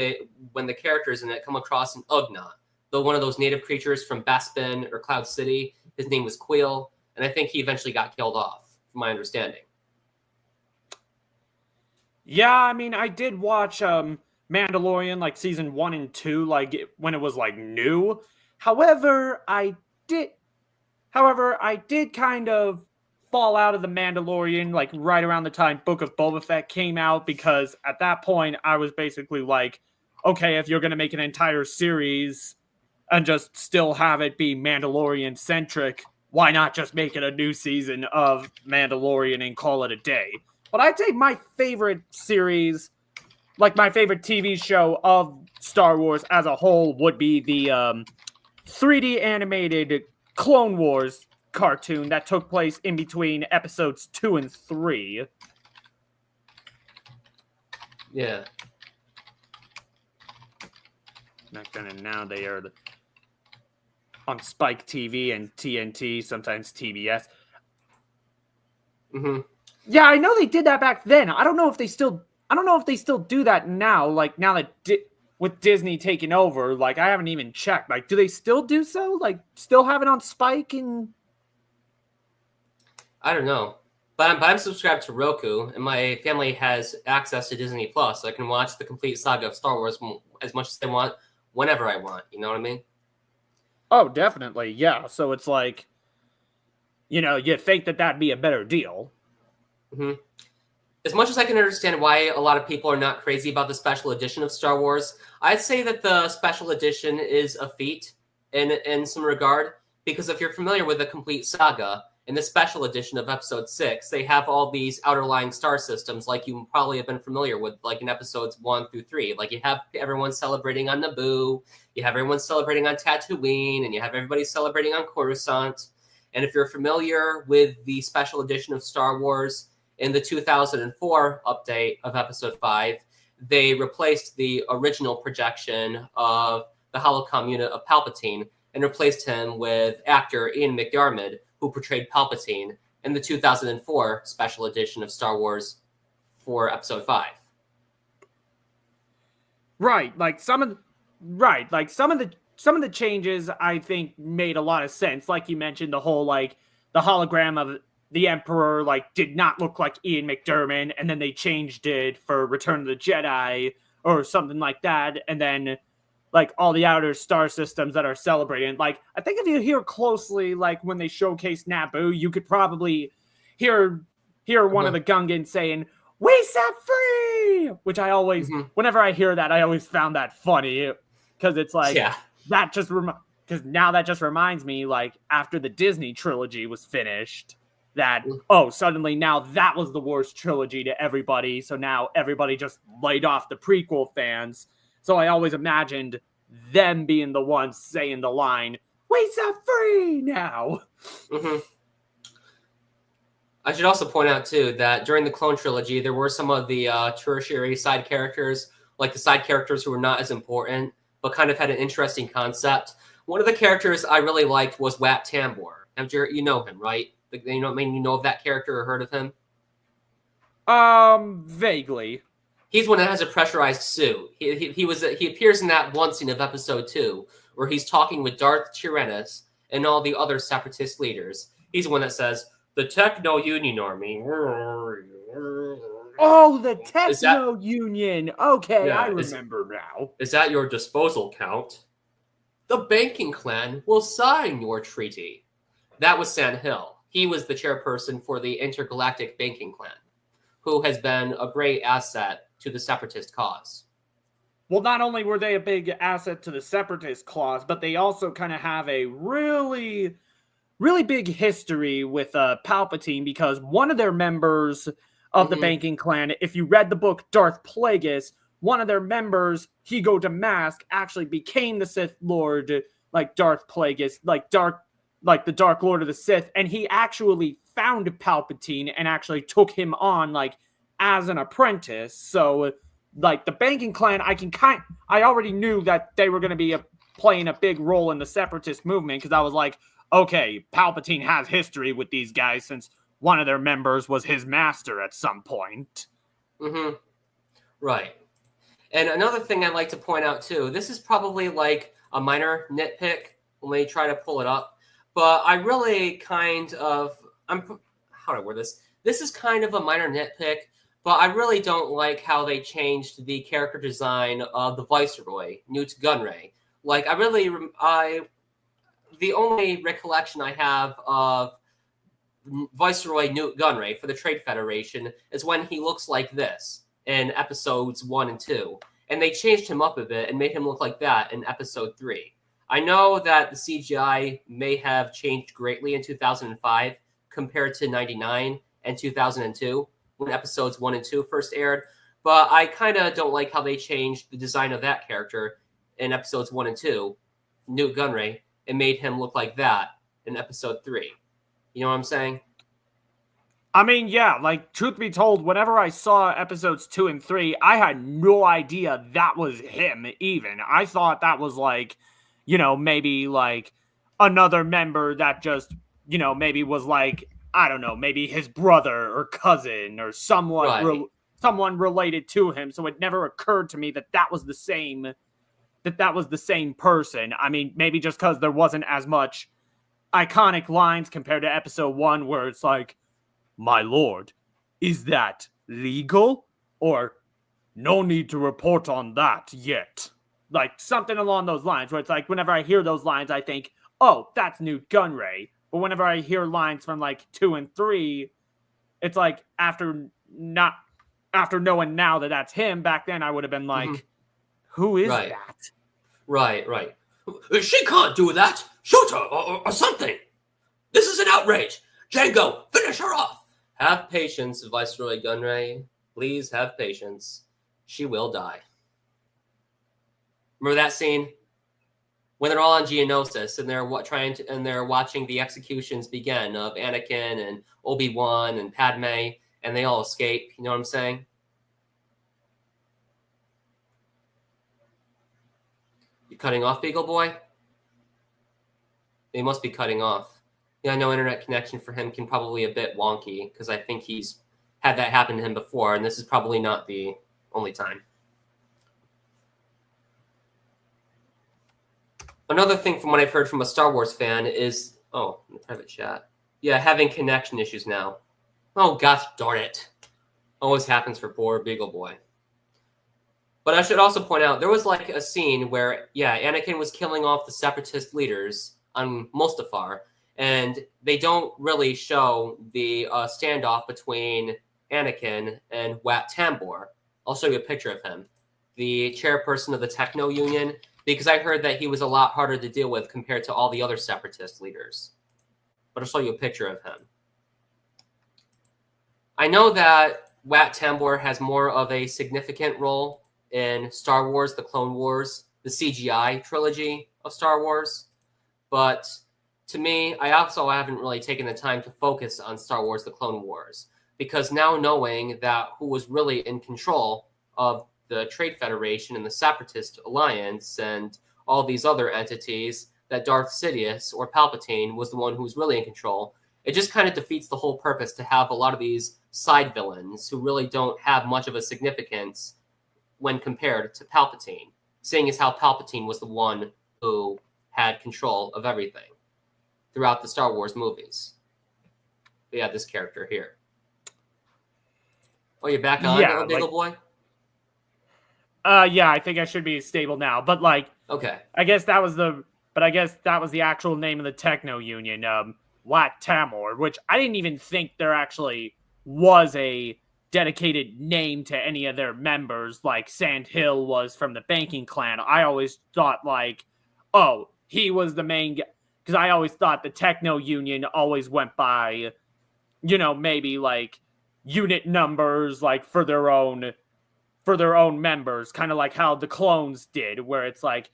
when the characters in it come across an Ugnaught, one of those native creatures from Bespin or Cloud City. His name was Queel, and I think he eventually got killed off, from my understanding. Yeah, I mean, I did watch Mandalorian, like season 1 and 2, like when it was like new. However, I did kind of fall out of the Mandalorian like right around the time Book of Boba Fett came out, because at that point I was basically like, okay, if you're going to make an entire series and just still have it be Mandalorian centric, why not just make it a new season of Mandalorian and call it a day? But I'd say my favorite series, like my favorite TV show of Star Wars as a whole, would be the 3D animated Clone Wars cartoon that took place in between episodes 2 and 3. Yeah. Back then and now they are on Spike TV and TNT, sometimes TBS. Yeah, I know they did that back then. I don't know if they still do that now. Like now that with Disney taking over, like, I haven't even checked. Like, do they still do so? Like, still have it on Spike? And I don't know. But I'm subscribed to Roku, and my family has access to Disney Plus, so I can watch the complete saga of Star Wars as much as I want, whenever I want. You know what I mean? oh, definitely, yeah. So it's like, you think that that'd be a better deal. Mm-hmm. As much as I can understand why a lot of people are not crazy about the special edition of Star Wars, I'd say that the special edition is a feat in some regard, because if you're familiar with the complete saga, in the special edition of Episode 6, they have all these outer-lying star systems like you probably have been familiar with, like in Episodes 1 through 3. Like, you have everyone celebrating on Naboo, you have everyone celebrating on Tatooine, and you have everybody celebrating on Coruscant. And if you're familiar with the special edition of Star Wars, in the 2004 update of Episode 5, they replaced the original projection of the holocom unit of Palpatine and replaced him with actor Ian McDiarmid, who portrayed Palpatine in the 2004 special edition of Star Wars for Episode 5. Right, like some of the changes I think made a lot of sense. Like you mentioned, the whole like the hologram of the Emperor like did not look like Ian McDiarmid, and then they changed it for Return of the Jedi or something like that, and then like all the outer star systems that are celebrating. Like, I think if you hear closely, like when they showcase Naboo, you could probably hear one of the Gungans saying, "We set free!" Which I always, whenever I hear that, I always found that funny, because it's like, that just, because now that just reminds me, like, after the Disney trilogy was finished, that, suddenly now that was the worst trilogy to everybody, so now everybody just laid off the prequel fans. So I always imagined them being the ones saying the line, "We set free now." Mm-hmm. I should also point out, too, that during the Clone Trilogy, there were some of the tertiary side characters, like the side characters who were not as important, but kind of had an interesting concept. One of the characters I really liked was Wat Tambor. You know him, right? You know of that character or heard of him? Vaguely. He's one that has a pressurized suit. He appears in that one scene of Episode 2 where he's talking with Darth Tyrannus and all the other separatist leaders. He's the one that says, "The Techno-Union Army." Oh, the Techno-Union. Okay, I remember now. Is at your disposal, Count. The banking clan will sign your treaty. That was Sand Hill. He was the chairperson for the Intergalactic Banking Clan, who has been a great asset to the separatist cause. Well, not only were they a big asset to the separatist cause, but they also kind of have a really, really big history with Palpatine, because one of their members of the banking clan, if you read the book Darth Plagueis, one of their members, Higo Damask, actually became the Sith Lord, like Darth Plagueis, like the Dark Lord of the Sith, and he actually found Palpatine and actually took him on, like, as an apprentice. So, like, the banking clan, I already knew that they were going to be playing a big role in the separatist movement, because I was like, okay, Palpatine has history with these guys since one of their members was his master at some point. Mm-hmm. Right. And another thing I'd like to point out, too, this is probably like a minor nitpick. Let me try to pull it up. But I really how do I word this? This is kind of a minor nitpick, but I really don't like how they changed the character design of the Viceroy, Newt Gunray. Like, the only recollection I have of Viceroy Newt Gunray for the Trade Federation is when he looks like this in Episodes 1 and 2. And they changed him up a bit and made him look like that in Episode 3. I know that the CGI may have changed greatly in 2005 compared to 99 and 2002 when Episodes 1 and 2 first aired, but I kind of don't like how they changed the design of that character in Episodes 1 and 2, Newt Gunray, and made him look like that in Episode 3. You know what I'm saying? I mean, yeah, like, truth be told, whenever I saw Episodes 2 and 3, I had no idea that was him, even. I thought that was, like, maybe, like, another member that just, maybe was, like, I don't know, maybe his brother or cousin or someone related to him. So it never occurred to me that that was the same that was the same person. I mean, maybe just because there wasn't as much iconic lines compared to episode 1 where it's like, "My lord, is that legal?" Or, "No need to report on that yet." Like, something along those lines, where it's like, whenever I hear those lines, I think, oh, that's Newt Gunray. But whenever I hear lines from, like, 2 and 3, it's like, after knowing now that that's him, back then I would have been like, who is that? Right. She can't do that. Shoot her or something. This is an outrage. Django, finish her off. Have patience, Viceroy Gunray. Please have patience. She will die. Remember that scene when they're all on Geonosis and they're watching the executions begin of Anakin and Obi-Wan and Padme, and they all escape. You know what I'm saying? You cutting off, Beagle Boy? They must be cutting off. Yeah, I know internet connection for him can probably a bit wonky because I think he's had that happen to him before, and this is probably not the only time. Another thing from what I've heard from a Star Wars fan is, in the private chat, having connection issues now. Oh, gosh darn it. Always happens for poor Beagle Boy. But I should also point out, there was like a scene where, Anakin was killing off the Separatist leaders on Mustafar, and they don't really show the standoff between Anakin and Wat Tambor. I'll show you a picture of him, the chairperson of the Techno Union, because I heard that he was a lot harder to deal with compared to all the other Separatist leaders. But I'll show you a picture of him. I know that Wat Tambor has more of a significant role in Star Wars, The Clone Wars, the CGI trilogy of Star Wars. But to me, I also haven't really taken the time to focus on Star Wars, The Clone Wars. Because now knowing that who was really in control of the Trade Federation and the Separatist Alliance and all these other entities, that Darth Sidious or Palpatine was the one who was really in control, it just kind of defeats the whole purpose to have a lot of these side villains who really don't have much of a significance when compared to Palpatine, seeing as how Palpatine was the one who had control of everything throughout the Star Wars movies. We have this character here. Oh, you're back on, Beagle Boy? I think I should be stable now. But okay. I guess that was the actual name of the Techno Union, Wat Tambor, which I didn't even think there actually was a dedicated name to any of their members, like Sand Hill was from the Banking Clan. I always thought he was the main guy, because I always thought the Techno Union always went by, maybe like unit numbers, like for their own members, kind of like how the clones did, where it's like,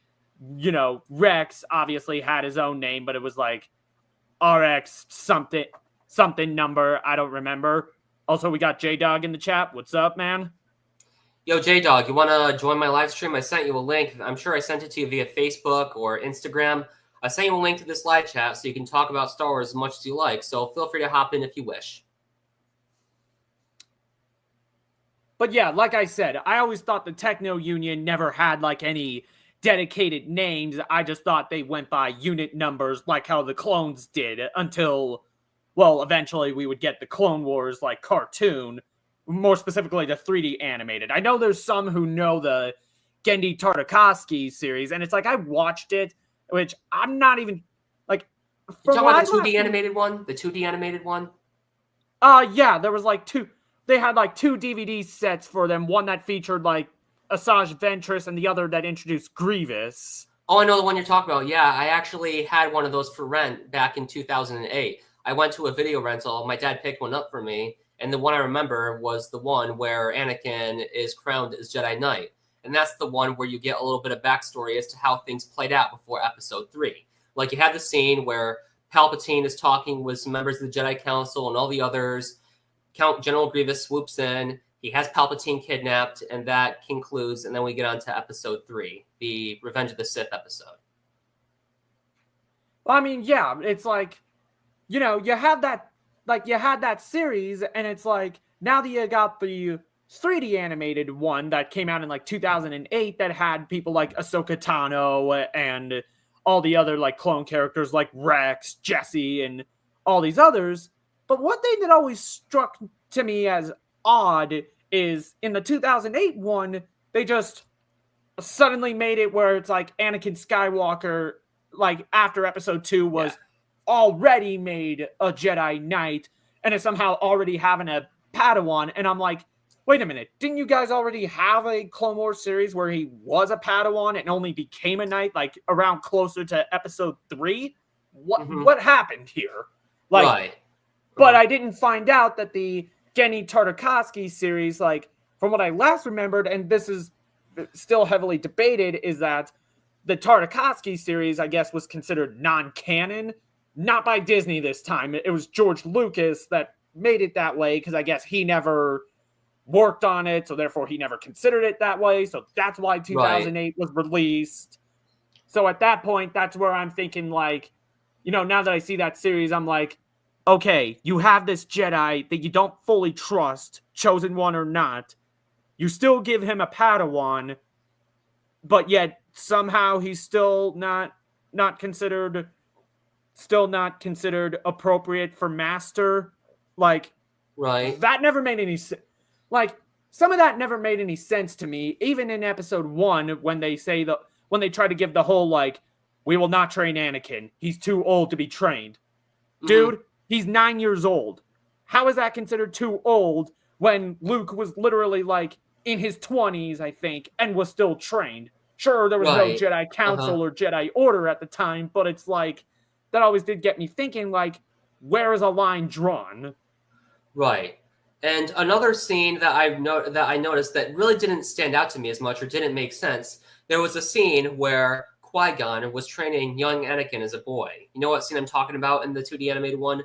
Rex obviously had his own name, but it was like RX something number, I don't remember. Also, we got J-Dog in the chat. What's up, man? Yo, J-Dog, you want to join my live stream? I sent you a link. I'm sure I sent it to you via Facebook or Instagram. I sent you a link to this live chat so you can talk about Star Wars as much as you like. So feel free to hop in if you wish. But yeah, like I said, I always thought the Techno Union never had like any dedicated names. I just thought they went by unit numbers like how the clones did until, eventually we would get the Clone Wars like cartoon, more specifically the 3D animated. I know there's some who know the Genndy Tartakovsky series, and it's like I watched it, which I'm not even like. You talking about the 2D animated one? The 2D animated one? Yeah, there was like two. They had like 2 DVD sets for them. One that featured like Asajj Ventress, and the other that introduced Grievous. Oh, I know the one you're talking about. Yeah, I actually had one of those for rent back in 2008. I went to a video rental. My dad picked one up for me, and the one I remember was the one where Anakin is crowned as Jedi Knight. And that's the one where you get a little bit of backstory as to how things played out before Episode 3. Like, you had the scene where Palpatine is talking with some members of the Jedi Council and all the others. General Grievous swoops in. He has Palpatine kidnapped, and that concludes. And then we get on to Episode 3, the Revenge of the Sith episode. Well, I mean, yeah, it's like, you had that series, and it's like, now that you got the 3D animated one that came out in like 2008 that had people like Ahsoka Tano and all the other like clone characters like Rex, Jesse, and all these others. But one thing that always struck to me as odd is in the 2008 one, they just suddenly made it where it's like Anakin Skywalker, like after episode 2 was already made a Jedi Knight and is somehow already having a Padawan. And I'm like, wait a minute, didn't you guys already have a Clone Wars series where he was a Padawan and only became a Knight like around closer to episode 3? What happened here? Like, Right. But I didn't find out that the Genndy Tartakovsky series, like from what I last remembered, and this is still heavily debated, is that the Tartakovsky series, I guess, was considered non-canon, not by Disney this time. It was George Lucas that made it that way because I guess he never worked on it, so therefore he never considered it that way. So that's why 2008 was released. So at that point, that's where I'm thinking, like, you know, now that I see that series, I'm like, okay, you have this Jedi that you don't fully trust, chosen one or not. You still give him a Padawan, but yet somehow he's still not considered appropriate for master. Like, Right. that never made any sense. Like, some of that never made any sense to me, even in episode 1 when they say when they try to give the whole, like, we will not train Anakin. He's too old to be trained. Dude, he's 9 years old. How is that considered too old when Luke was literally, like, in his 20s, I think, and was still trained? Sure, there was no Jedi Council or Jedi Order at the time, but it's like, that always did get me thinking, like, where is a line drawn? Right. And another scene that I noticed that really didn't stand out to me as much or didn't make sense, there was a scene where Qui-Gon was training young Anakin as a boy. You know what scene I'm talking about in the 2D animated one?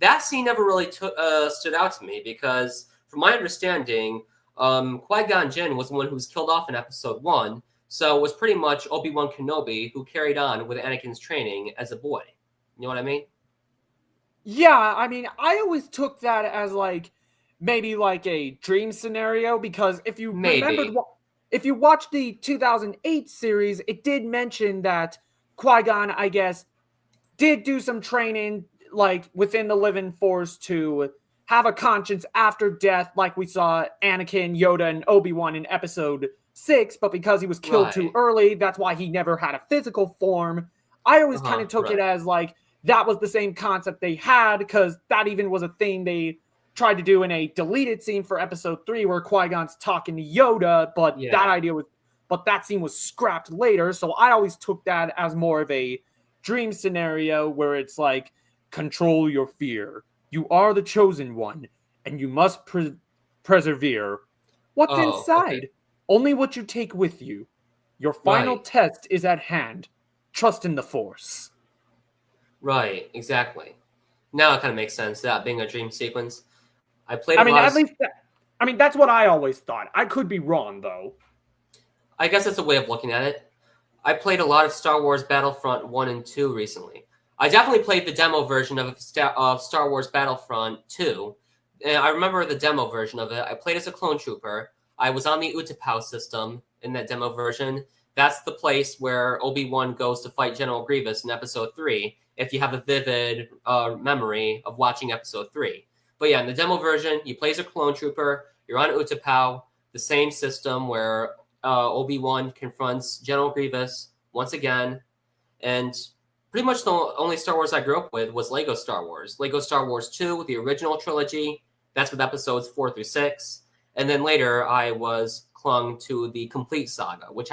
That scene never really stood out to me because, from my understanding, Qui-Gon Jinn was the one who was killed off in episode 1, so it was pretty much Obi-Wan Kenobi who carried on with Anakin's training as a boy. You know what I mean? Yeah, I mean, I always took that as, like, maybe like a dream scenario, because if you remembered, if you watched the 2008 series, it did mention that Qui-Gon, I guess, did do some training, like, within the living force to have a conscience after death, like we saw Anakin, Yoda, and Obi-Wan in episode 6, but because he was killed too early, that's why he never had a physical form. I always kind of took it as, like, that was the same concept they had, because that even was a thing they tried to do in a deleted scene for episode 3 where Qui-Gon's talking to Yoda, but that scene was scrapped later. So I always took that as more of a dream scenario where it's like, control your fear. You are the chosen one, and you must persevere. What's inside? Okay. Only what you take with you. Your final test is at hand. Trust in the Force. Right, exactly. Now it kind of makes sense, that being a dream sequence. That's what I always thought. I could be wrong, though. I guess that's a way of looking at it. I played a lot of Star Wars Battlefront 1 and 2 recently. I definitely played the demo version of Star Wars Battlefront 2. And I remember the demo version of it. I played as a clone trooper. I was on the Utapau system in that demo version. That's the place where Obi-Wan goes to fight General Grievous in episode 3, if you have a vivid memory of watching episode 3. But yeah, in the demo version, you play as a clone trooper, you're on Utapau, the same system where Obi-Wan confronts General Grievous once again, and pretty much the only Star Wars I grew up with was Lego Star Wars. Lego Star Wars 2, the original trilogy, that's with episodes 4 through 6, and then later I was clung to the complete saga, which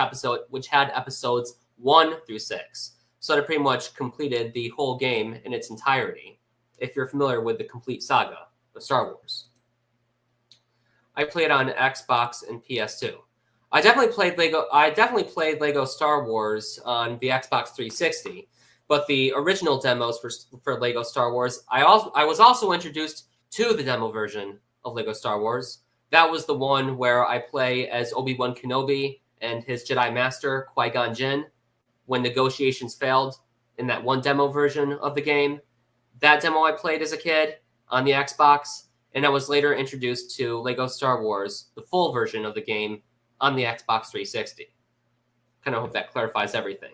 had episodes 1 through 6. So that pretty much completed the whole game in its entirety, if you're familiar with the complete saga of Star Wars. I played on Xbox and PS2. I definitely played Lego Star Wars on the Xbox 360, but the original demos for Lego Star Wars, I was also introduced to the demo version of Lego Star Wars. That was the one where I play as Obi-Wan Kenobi and his Jedi Master, Qui-Gon Jinn, when negotiations failed in that one demo version of the game. That demo I played as a kid on the Xbox, and I was later introduced to Lego Star Wars, the full version of the game, on the Xbox 360. Kind of hope that clarifies everything.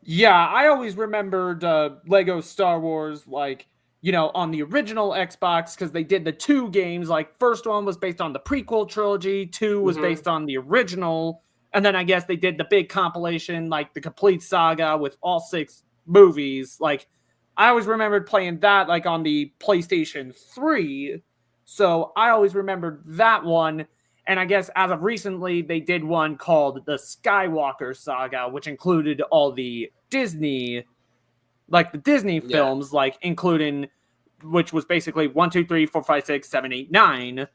Yeah, I always remembered Lego Star Wars, like, on the original Xbox, because they did the 2 games. Like, first one was based on the prequel trilogy, 2 was based on the original, and then I guess they did the big compilation, like the complete saga with all 6 movies. Like, I always remembered playing that, like, on the PlayStation 3, so I always remembered that one. And I guess as of recently, they did one called the Skywalker Saga, which included all the Disney, like the Disney films, like including, which was basically 1, 2, 3, 4, 5, 6, 7, 8, 9.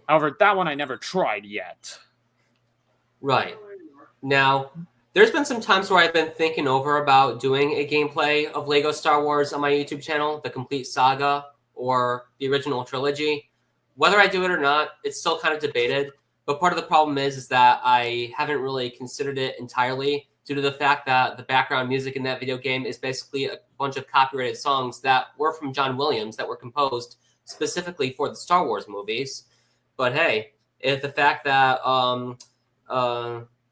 However, that one I never tried yet. Right. Now, there's been some times where I've been thinking over about doing a gameplay of Lego Star Wars on my YouTube channel, the complete saga or the original trilogy. Whether I do it or not, it's still kind of debated. But part of the problem is that I haven't really considered it entirely due to the fact that the background music in that video game is basically a bunch of copyrighted songs that were from John Williams that were composed specifically for the Star Wars movies. But hey, if the fact that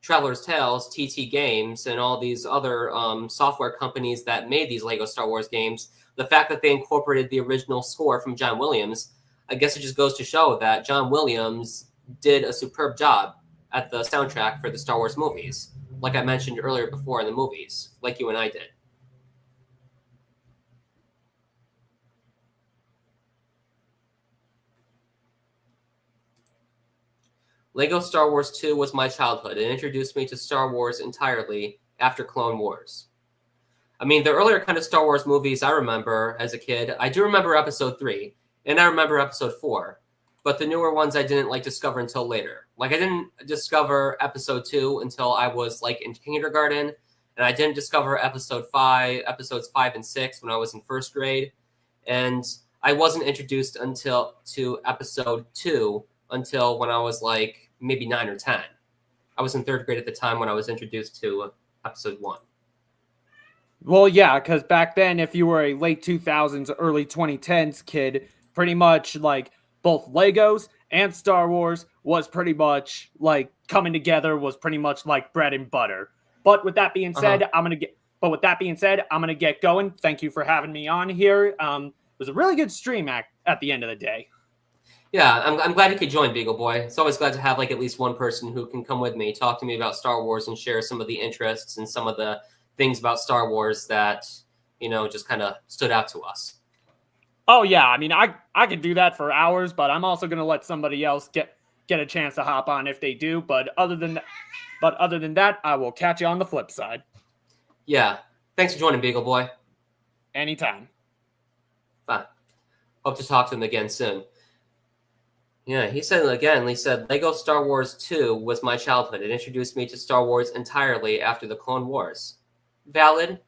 Traveler's Tales, TT Games, and all these other software companies that made these Lego Star Wars games, the fact that they incorporated the original score from John Williams, I guess it just goes to show that John Williams did a superb job at the soundtrack for the Star Wars movies, like I mentioned earlier before in the movies, like you and I did. Lego Star Wars 2 was my childhood. It introduced me to Star Wars entirely after Clone Wars. I mean, the earlier kind of Star Wars movies I remember as a kid, I do remember Episode 3, and I remember Episode 4. But the newer ones I didn't discover until later. Like, I didn't discover Episode 2 until I was in kindergarten, and I didn't discover episodes 5 and 6 when I was in first grade, and I wasn't introduced to Episode 2 until when I was maybe 9 or 10. I was in third grade at the time when I was introduced to Episode 1. Well, yeah, because back then, if you were a late 2000s, early 2010s kid, pretty much both Legos and Star Wars was pretty much coming together was pretty much like bread and butter. But with that being said, I'm gonna get going. Thank you for having me on here. It was a really good stream at the end of the day. Yeah, I'm glad you could join, Beagle Boy. It's always glad to have at least one person who can come with me, talk to me about Star Wars, and share some of the interests and some of the things about Star Wars that just kind of stood out to us. Oh yeah, I mean, I could do that for hours, but I'm also gonna let somebody else get a chance to hop on if they do. But other than that, I will catch you on the flip side. Yeah, thanks for joining, Beagle Boy. Anytime. Bye. Hope to talk to him again soon. Yeah, he said Lego Star Wars 2 was my childhood. It introduced me to Star Wars entirely after the Clone Wars. Valid.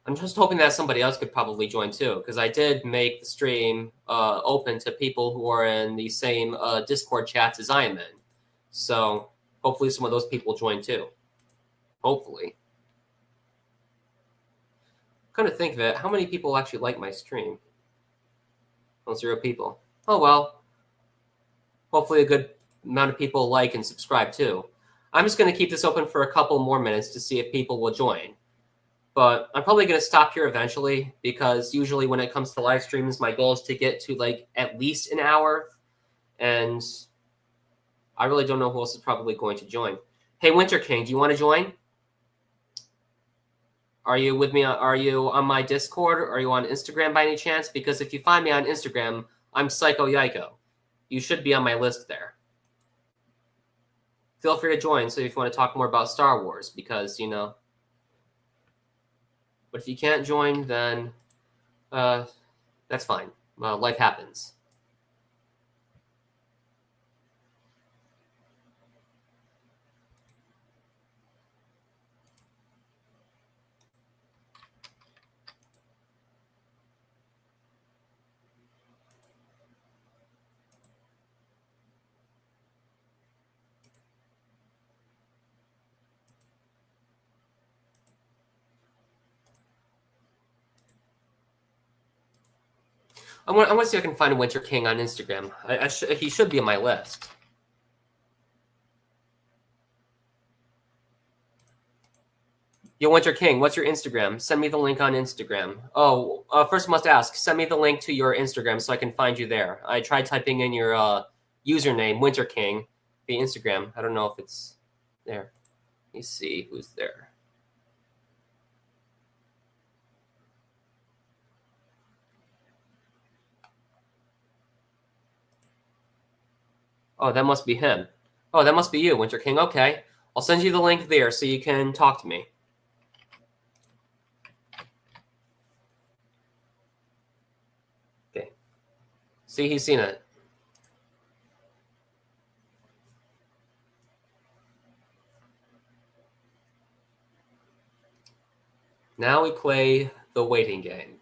I'm just hoping that somebody else could probably join too, because I did make the stream open to people who are in the same Discord chats as I am in. So hopefully some of those people join too. Hopefully. Come to think of it, how many people actually like my stream? Well, 0 people. Oh well. Hopefully a good amount of people like and subscribe too. I'm just going to keep this open for a couple more minutes to see if people will join. But I'm probably going to stop here eventually, because usually when it comes to live streams, my goal is to get to at least an hour. And I really don't know who else is probably going to join. Hey, Winter King, do you want to join? Are you with me? Are you on my Discord? Or are you on Instagram by any chance? Because if you find me on Instagram, I'm PsychoYajko. You should be on my list there. Feel free to join so if you want to talk more about Star Wars, because, But if you can't join, then that's fine. Life happens. I want to see if I can find Winter King on Instagram. He should be on my list. Yo, Winter King, what's your Instagram? Send me the link on Instagram. Oh, first must ask, send me the link to your Instagram so I can find you there. I tried typing in your username, Winter King, the Instagram. I don't know if it's there. Let me see who's there. Oh, that must be him. Oh, that must be you, Winter King. Okay. I'll send you the link there so you can talk to me. Okay. See, he's seen it. Now we play the waiting game.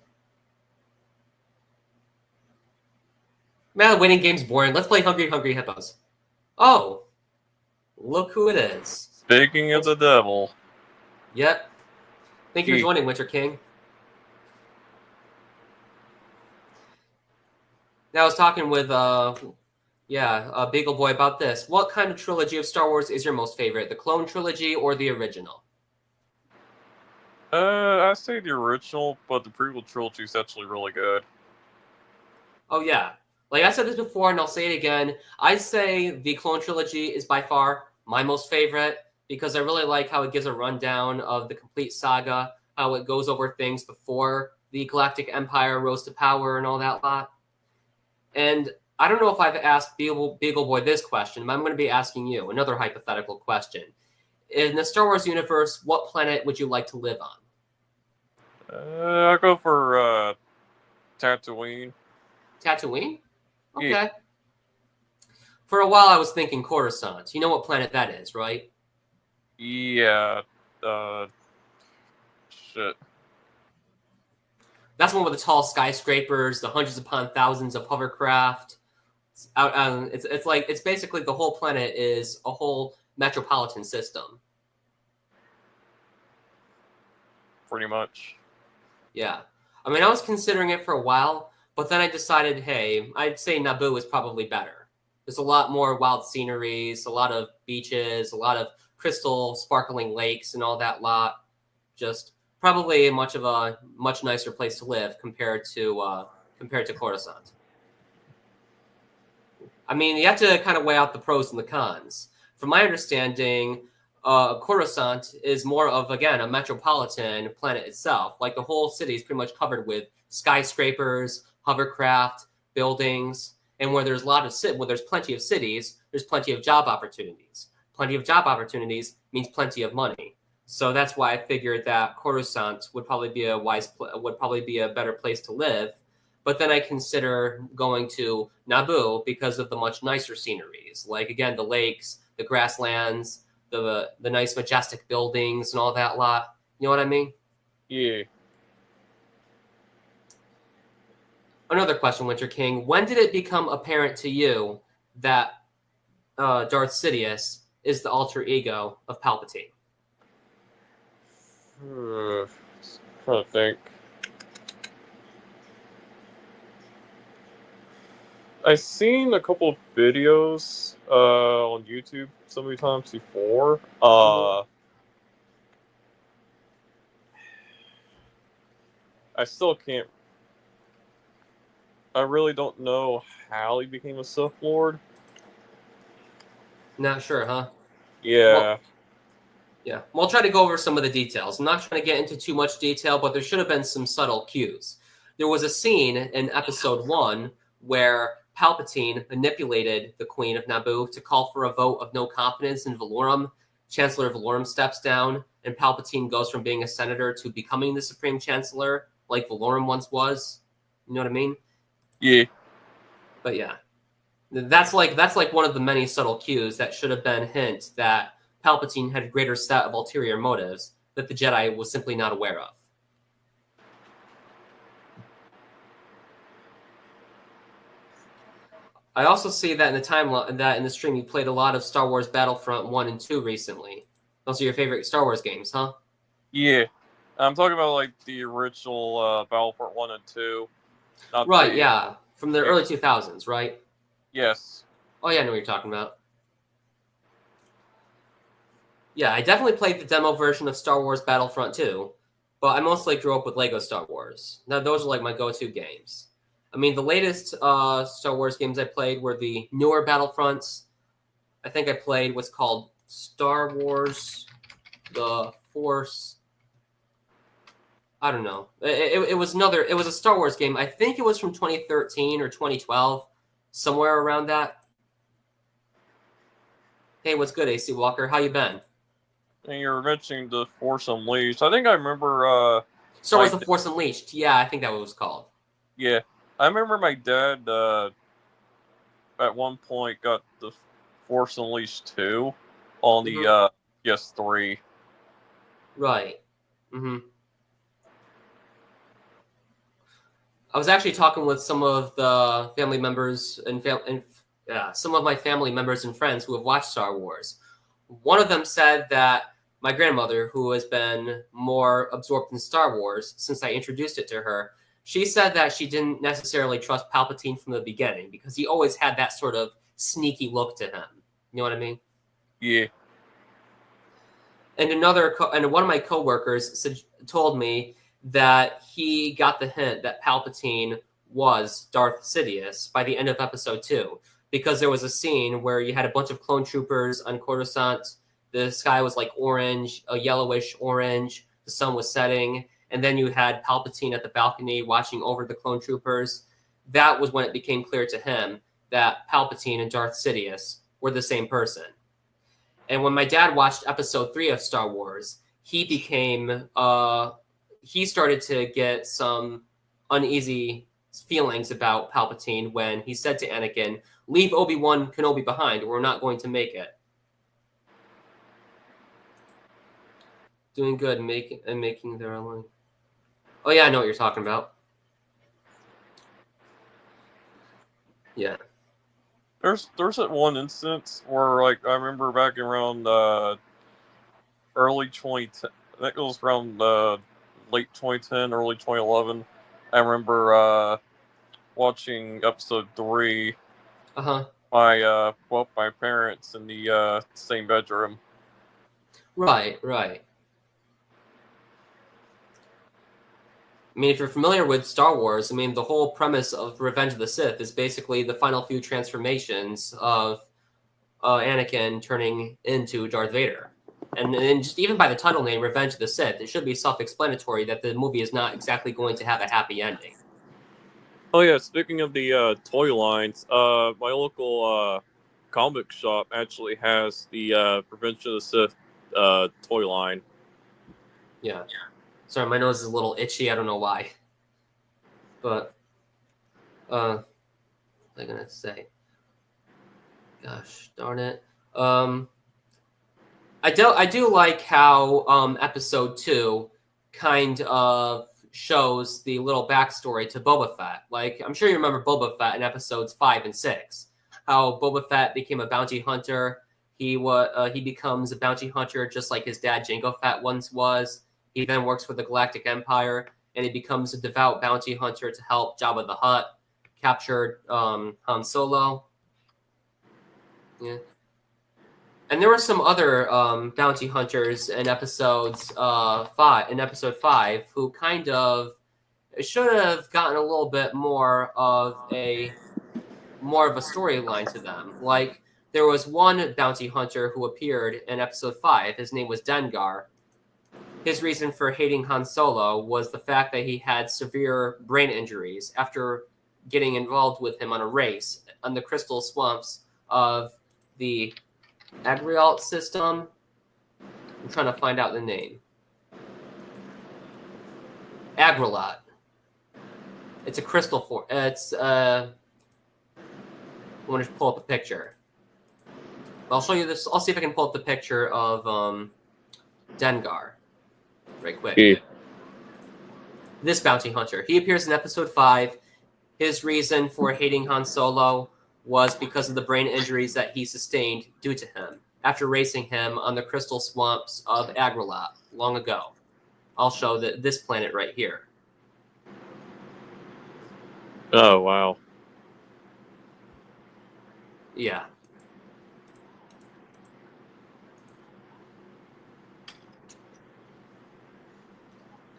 Man, the waiting game's boring. Let's play Hungry Hungry Hippos. Oh, look who it is. Speaking of the devil. Yep. Thank you for joining, Winter King. Now I was talking with, Beagle Boy about this. What kind of trilogy of Star Wars is your most favorite? The Clone Trilogy or the original? I say the original, but the prequel trilogy is actually really good. Oh, yeah. Like I said this before, and I'll say it again. I'd say the Clone Trilogy is by far my most favorite because I really like how it gives a rundown of the complete saga, how it goes over things before the Galactic Empire rose to power and all that lot. And I don't know if I've asked Beagle Boy this question, but I'm going to be asking you another hypothetical question. In the Star Wars universe, what planet would you like to live on? I'll go for Tatooine. Tatooine? Okay. Yeah. For a while, I was thinking Coruscant. You know what planet that is, right? Yeah. Shit. That's one with the tall skyscrapers, the hundreds upon thousands of hovercraft. It's basically the whole planet is a whole metropolitan system. Pretty much. Yeah. I mean, I was considering it for a while, but then I decided, hey, I'd say Naboo is probably better. There's a lot more wild sceneries, a lot of beaches, a lot of crystal sparkling lakes and all that lot. Just probably much nicer place to live compared to Coruscant. I mean, you have to kind of weigh out the pros and the cons. From my understanding, Coruscant is more of, again, a metropolitan planet itself. Like the whole city is pretty much covered with skyscrapers, hovercraft, buildings, and where there's plenty of cities, there's plenty of job opportunities. Plenty of job opportunities means plenty of money. So that's why I figured that Coruscant would probably be a better place to live. But then I consider going to Naboo because of the much nicer sceneries, like again the lakes, the grasslands, the nice majestic buildings, and all that lot. You know what I mean? Yeah. Another question, Winter King. When did it become apparent to you that Darth Sidious is the alter ego of Palpatine? Trying to think. I've seen a couple of videos on YouTube so many times before. I still can't. I really don't know how he became a Sith Lord. Not sure, huh? Yeah. Yeah. Well, I'll try to go over some of the details. I'm not trying to get into too much detail, but there should have been some subtle cues. There was a scene in Episode 1 where Palpatine manipulated the Queen of Naboo to call for a vote of no confidence in Valorum. Chancellor Valorum steps down, and Palpatine goes from being a senator to becoming the Supreme Chancellor, like Valorum once was. You know what I mean? Yeah. But yeah, that's like one of the many subtle cues that should have been hints that Palpatine had a greater set of ulterior motives that the Jedi was simply not aware of. I also see that in the timeline, that in the stream you played a lot of Star Wars Battlefront 1 and 2 recently. Those are your favorite Star Wars games, huh? Yeah. I'm talking about like the original Battlefront 1 and 2. Not Right, the- yeah. From the early 2000s, right? Yes. Oh, yeah, I know what you're talking about. Yeah, I definitely played the demo version of Star Wars Battlefront 2, but I mostly grew up with Lego Star Wars. Now, those are like my go-to games. I mean, the latest Star Wars games I played were the newer Battlefronts. I think I played what's called Star Wars The Force. I don't know. It was a Star Wars game. I think it was from 2013 or 2012, somewhere around that. Hey, what's good, AC Walker? How you been? And you were mentioning the Force Unleashed. I think I remember. Star Wars My The Force Unleashed. Yeah, I think that was what it was called. Yeah, I remember my dad at one point got the Force Unleashed 2 on the PS3. Right. Mm-hmm. I was actually talking with some of the family members and some of my family members and friends who have watched Star Wars. One of them said that my grandmother, who has been more absorbed in Star Wars since I introduced it to her, she said that she didn't necessarily trust Palpatine from the beginning because he always had that sort of sneaky look to him. You know what I mean? Yeah. And one of my coworkers told me that he got the hint that Palpatine was Darth Sidious by the end of episode 2, because there was a scene where you had a bunch of clone troopers on Coruscant. The sky was like orange, a yellowish orange. The sun was setting, and then you had Palpatine at the balcony watching over the clone troopers. That was when it became clear to him that Palpatine and Darth Sidious were the same person. And when my dad watched episode 3 of Star Wars, he started to get some uneasy feelings about Palpatine when he said to Anakin, "Leave Obi-Wan Kenobi behind, or we're not going to make it." Doing good, making their own. Oh yeah, I know what you're talking about. Yeah. There's that one instance where, like, I remember back around early 2010. I think it was around late 2010, early 2011. I remember watching episode 3. My parents in the same bedroom. Right. I mean, if you're familiar with Star Wars, I mean, the whole premise of Revenge of the Sith is basically the final few transformations of Anakin turning into Darth Vader. And just even by the title name, Revenge of the Sith, it should be self-explanatory that the movie is not exactly going to have a happy ending. Oh yeah, speaking of the toy lines, my local comic shop actually has the Revenge of the Sith toy line. Yeah. Sorry, my nose is a little itchy. I don't know why. But, what was I going to say? Gosh darn it. I do like how episode 2 kind of shows the little backstory to Boba Fett. Like, I'm sure you remember Boba Fett in episodes 5 and 6. How Boba Fett became a bounty hunter. He becomes a bounty hunter just like his dad Jango Fett once was. He then works for the Galactic Empire, and he becomes a devout bounty hunter to help Jabba the Hutt capture Han Solo. Yeah. And there were some other bounty hunters in episode 5 who kind of should have gotten a little bit more of a storyline to them. Like, there was one bounty hunter who appeared in episode 5. His name was Dengar. His reason for hating Han Solo was the fact that he had severe brain injuries after getting involved with him on a race on the crystal swamps of the Agrialt system. I'm trying to find out the name. Agrilat. It's a crystal form. It's I want to pull up a picture. I'll show you this. I'll see if I can pull up the picture of Dengar right quick. Yeah. This bounty hunter. He appears in episode 5. His reason for hating Han Solo was because of the brain injuries that he sustained due to him after racing him on the crystal swamps of Agrilat long ago. I'll show this planet right here. Oh, wow. Yeah.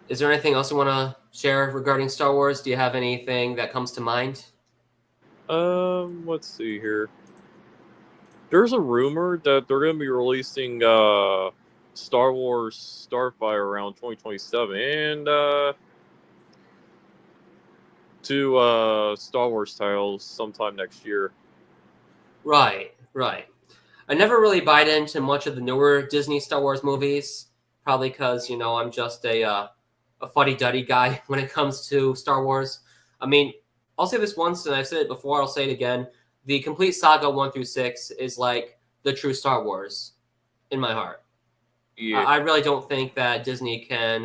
Is there anything else you want to share regarding Star Wars? Do you have anything that comes to mind? Let's see here. There's a rumor that they're going to be releasing Star Wars Starfire around 2027 and two Star Wars titles sometime next year. Right. I never really bought into much of the newer Disney Star Wars movies, probably because I'm just a fuddy-duddy guy when it comes to Star Wars. I mean, I'll say this once, and I've said it before. I'll say it again. The complete saga 1 through 6 is like the true Star Wars in my heart. Yeah. I really don't think that Disney can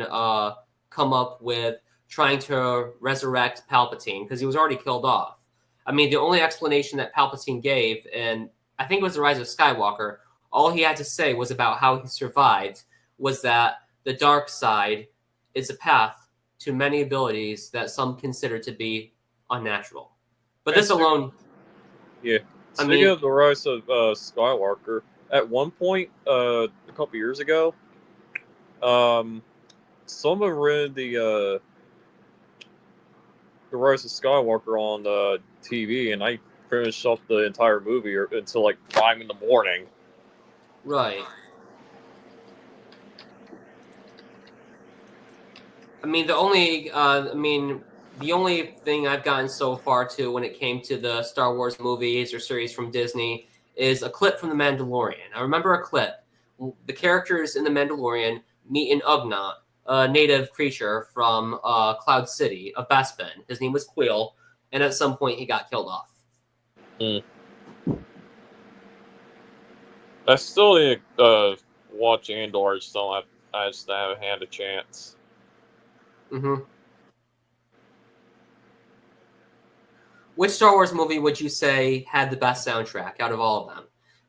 come up with trying to resurrect Palpatine because he was already killed off. I mean, the only explanation that Palpatine gave, and I think it was The Rise of Skywalker, all he had to say was about how he survived was that the dark side is a path to many abilities that some consider to be unnatural. But this alone... Yeah. Speaking of The Rise of Skywalker, at one point, a couple years ago, someone read the Rise of Skywalker on TV, and I finished off the entire movie until like 5 in the morning. Right. I mean, the only thing I've gotten so far to when it came to the Star Wars movies or series from Disney is a clip from The Mandalorian. I remember a clip. The characters in The Mandalorian meet an Ugnaught, a native creature from Cloud City of Bespin. His name was Quill, and at some point he got killed off. I still need to watch Andor. I just haven't had a chance. Mm-hmm. Which Star Wars movie would you say had the best soundtrack out of all of them?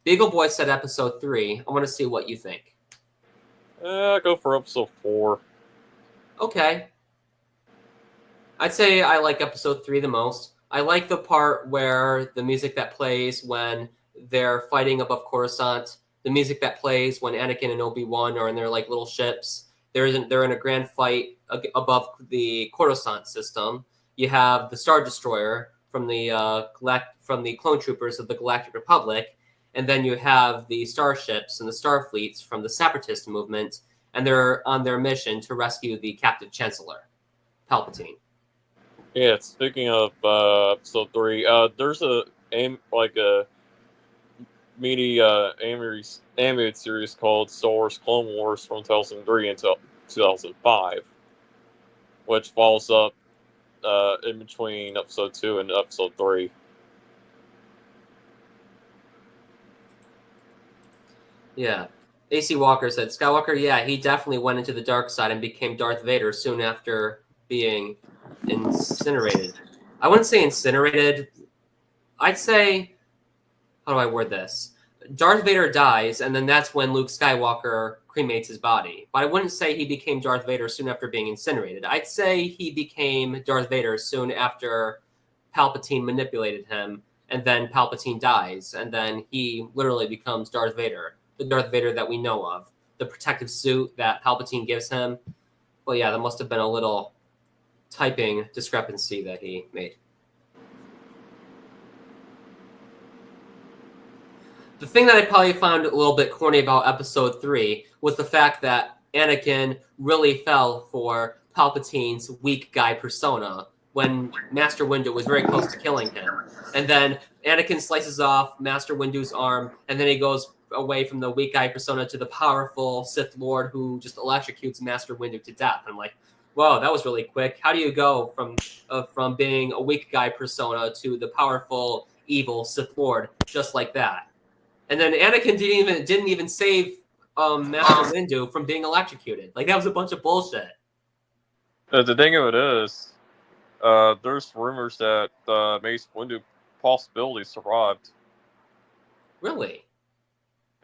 Beagle Boy said Episode 3. I want to see what you think. I'll go for Episode 4. Okay. I'd say I like Episode 3 the most. I like the part where the music that plays when they're fighting above Coruscant, the music that plays when Anakin and Obi-Wan are in their like little ships. They're in a grand fight above the Coruscant system. You have the Star Destroyer from the clone troopers of the Galactic Republic, and then you have the starships and the star fleets from the Separatist movement, and they're on their mission to rescue the captive Chancellor, Palpatine. Yeah, speaking of Episode 3, there's a mini animated series called Star Wars Clone Wars from 2003 until 2005, which follows up in between Episode 2 and Episode 3. Yeah. AC Walker said, Skywalker, yeah, he definitely went into the dark side and became Darth Vader soon after being incinerated. I wouldn't say incinerated. I'd say, how do I word this? Darth Vader dies, and then that's when Luke Skywalker cremates his body. But I wouldn't say he became Darth Vader soon after being incinerated. I'd say he became Darth Vader soon after Palpatine manipulated him, and then Palpatine dies, and then he literally becomes Darth Vader, the Darth Vader that we know of, the protective suit that Palpatine gives him. Well, yeah, that must have been a little typing discrepancy that he made. The thing that I probably found a little bit corny about Episode 3 was the fact that Anakin really fell for Palpatine's weak guy persona when Master Windu was very close to killing him. And then Anakin slices off Master Windu's arm, and then he goes away from the weak guy persona to the powerful Sith Lord who just electrocutes Master Windu to death. I'm like, whoa, that was really quick. How do you go from being a weak guy persona to the powerful, evil Sith Lord just like that? And then Anakin didn't even save Master Windu from being electrocuted. Like, that was a bunch of bullshit. The thing of it is, there's rumors that Mace Windu possibly survived. Really?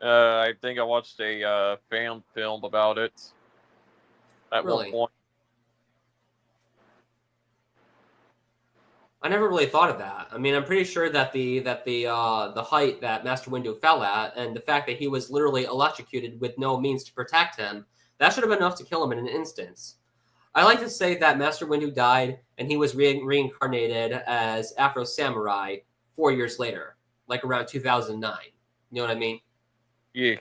I think I watched a fan film about it at one point. I never really thought of that. I mean, I'm pretty sure that the height that Master Windu fell at, and the fact that he was literally electrocuted with no means to protect him, that should have been enough to kill him in an instance. I like to say that Master Windu died and he was reincarnated as Afro Samurai 4 years later, like around 2009. You know what I mean? Yeah.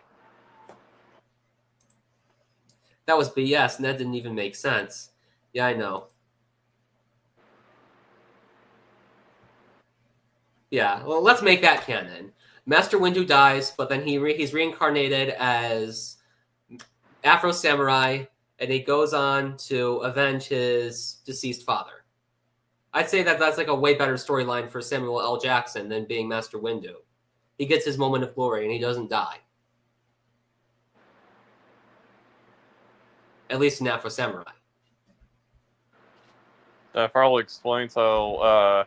That was BS, and that didn't even make sense. Yeah, I know. Yeah, well, let's make that canon. Master Windu dies, but then he's reincarnated as Afro Samurai, and he goes on to avenge his deceased father. I'd say that that's like a way better storyline for Samuel L. Jackson than being Master Windu. He gets his moment of glory, and he doesn't die. At least in Afro Samurai. That probably explains how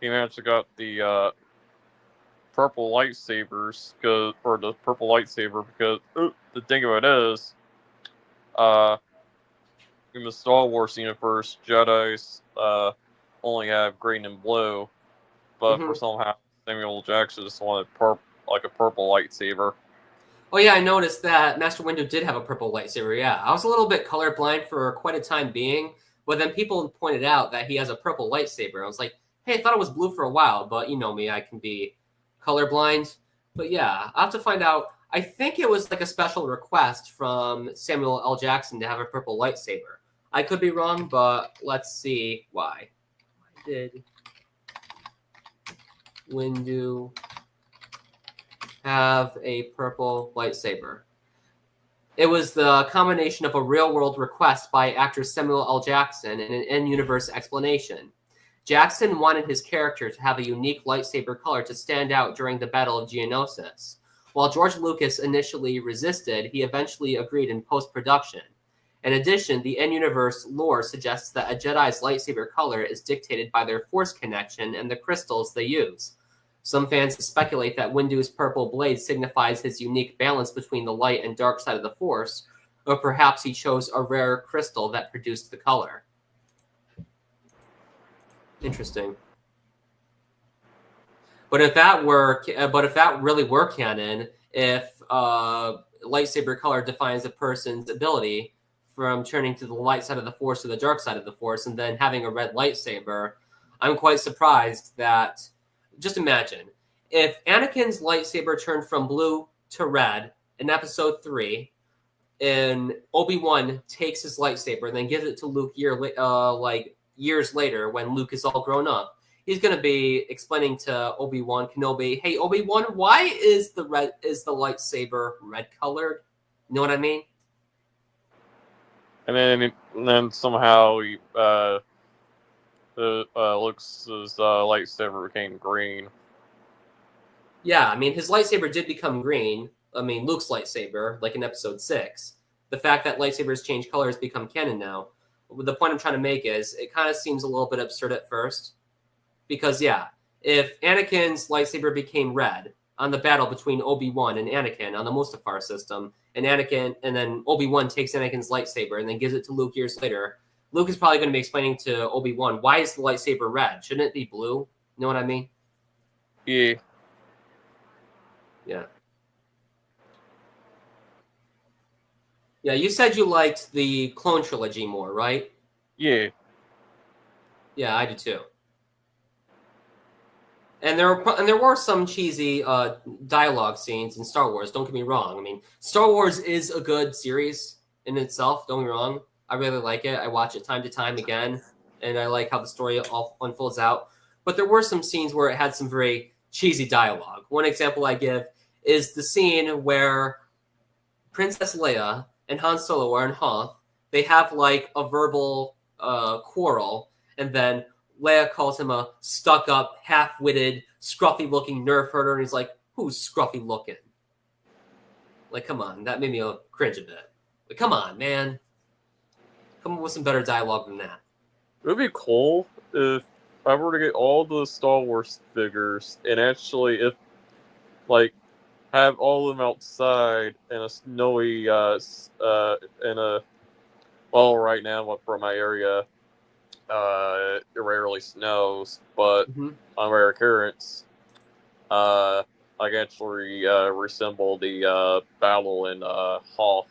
he managed to got the purple lightsabers, because the thing of it is, in the Star Wars universe, Jedi's only have green and blue, but for somehow Samuel L. Jackson just wanted a purple lightsaber. Oh yeah, I noticed that Master Windu did have a purple lightsaber. Yeah, I was a little bit colorblind for quite a time being, but then people pointed out that he has a purple lightsaber. I was like, hey, I thought it was blue for a while, but you know me, I can be colorblind. But yeah, I'll have to find out. I think it was like a special request from Samuel L. Jackson to have a purple lightsaber. I could be wrong, but let's see why. Why did Windu have a purple lightsaber? It was the combination of a real-world request by actor Samuel L. Jackson and an in-universe explanation. Jackson wanted his character to have a unique lightsaber color to stand out during the Battle of Geonosis. While George Lucas initially resisted, he eventually agreed in post-production. In addition, the in-universe lore suggests that a Jedi's lightsaber color is dictated by their Force connection and the crystals they use. Some fans speculate that Windu's purple blade signifies his unique balance between the light and dark side of the Force, or perhaps he chose a rare crystal that produced the color. Interesting. But if that really were canon, if lightsaber color defines a person's ability from turning to the light side of the Force to the dark side of the Force, and then having a red lightsaber, I'm quite surprised that. Just imagine if Anakin's lightsaber turned from blue to red in Episode 3, and Obi-Wan takes his lightsaber and then gives it to Luke years later when Luke is all grown up. He's going to be explaining to Obi-Wan Kenobi, "Hey Obi-Wan, why is the lightsaber red colored?" You know what I mean? And then somehow Luke's lightsaber became green. Yeah, I mean, his lightsaber did become green. I mean, Luke's lightsaber, like in Episode 6. The fact that lightsabers change colors become canon now. The point I'm trying to make is, it kind of seems a little bit absurd at first. Because, yeah, if Anakin's lightsaber became red on the battle between Obi-Wan and Anakin on the Mustafar system, and then Obi-Wan takes Anakin's lightsaber and then gives it to Luke years later, Luke is probably going to be explaining to Obi-Wan, why is the lightsaber red? Shouldn't it be blue? You know what I mean? Yeah. Yeah. Yeah, you said you liked the Clone Trilogy more, right? Yeah. Yeah, I do too. And there were some cheesy dialogue scenes in Star Wars. Don't get me wrong. I mean, Star Wars is a good series in itself. Don't get me wrong. I really like it. I watch it time to time again, and I like how the story all unfolds out. But there were some scenes where it had some very cheesy dialogue. One example I give is the scene where Princess Leia and Han Solo are in Hoth. They have like a verbal quarrel, and then Leia calls him a stuck-up, half-witted, scruffy-looking nerf herder, and he's like, "Who's scruffy-looking?" Like, come on, that made me cringe a bit. Like, come on, man. Come up with some better dialogue than that. It would be cool if I were to get all the Star Wars figures and actually, have all of them outside in a snowy, right now for my area, it rarely snows, but Mm-hmm. on rare occurrence, I can actually resemble the battle in Hoth.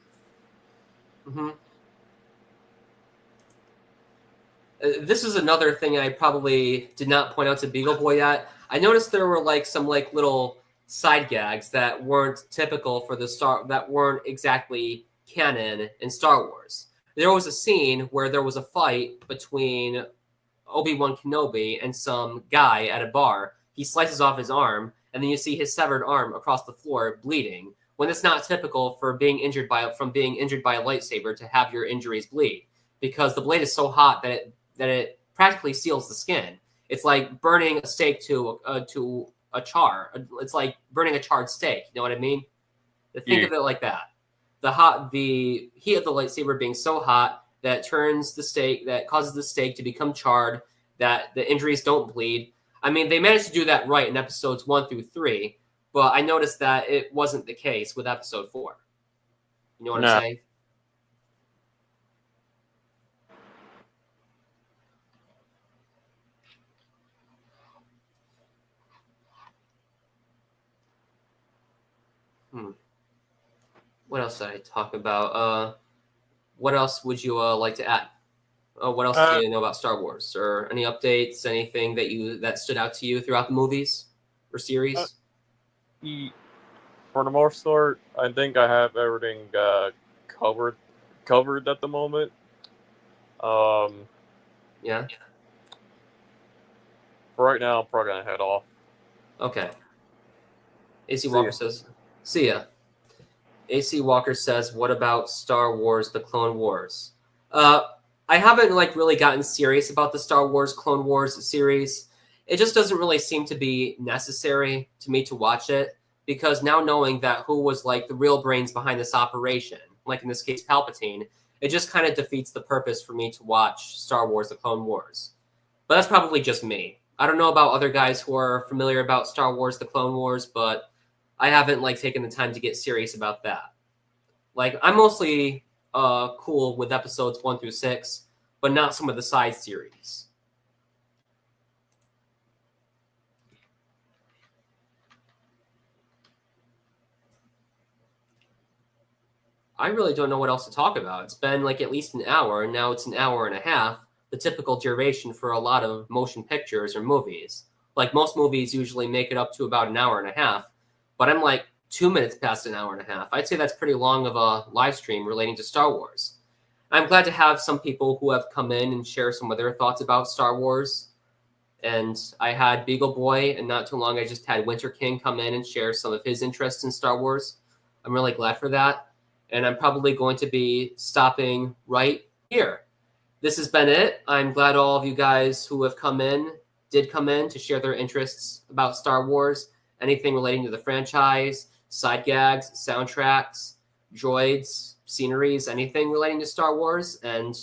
Mm-hmm. This is another thing I probably did not point out to Beagle Boy yet. I noticed there were like some like little side gags that weren't typical for that weren't exactly canon in Star Wars. There was a scene where there was a fight between Obi-Wan Kenobi and some guy at a bar. He slices off his arm, and then you see his severed arm across the floor bleeding. When it's not typical for being injured by a lightsaber to have your injuries bleed, because the blade is so hot that it practically seals the skin. It's like burning a steak to a char. It's like burning a charred steak. You know what I mean? Think of it like that. The heat of the lightsaber being so hot that causes the steak to become charred, that the injuries don't bleed. I mean, they managed to do that right in episodes 1 through 3, but I noticed that it wasn't the case with episode 4. You know what I'm saying? What else did I talk about? What else would you like to add? What else do you know about Star Wars? Or any updates? Anything that stood out to you throughout the movies or series? For the most part, I think I have everything covered at the moment. Yeah. For right now, I'm probably gonna head off. Okay. AC Walker says, "See ya." AC Walker says, "What about Star Wars: The Clone Wars?" I haven't really gotten serious about the Star Wars Clone Wars series. It just doesn't really seem to be necessary to me to watch it, because now knowing that who was the real brains behind this operation, like in this case Palpatine, it just kind of defeats the purpose for me to watch Star Wars: The Clone Wars. But that's probably just me. I don't know about other guys who are familiar about Star Wars: The Clone Wars, but I haven't taken the time to get serious about that. I'm mostly cool with episodes 1 through 6, but not some of the side series. I really don't know what else to talk about. It's been at least an hour, and now it's an hour and a half, the typical duration for a lot of motion pictures or movies. Most movies usually make it up to about an hour and a half, but I'm 2 minutes past an hour and a half. I'd say that's pretty long of a live stream relating to Star Wars. I'm glad to have some people who have come in and share some of their thoughts about Star Wars. And I had Beagle Boy, and not too long I just had Winter King come in and share some of his interests in Star Wars. I'm really glad for that. And I'm probably going to be stopping right here. This has been it. I'm glad all of you guys who have did come in to share their interests about Star Wars, anything relating to the franchise, side gags, soundtracks, droids, sceneries, anything relating to Star Wars. And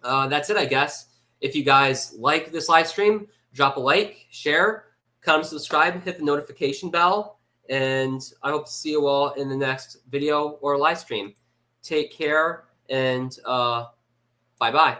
that's it, I guess. If you guys like this live stream, drop a like, share, comment, subscribe, hit the notification bell. And I hope to see you all in the next video or live stream. Take care, and bye-bye.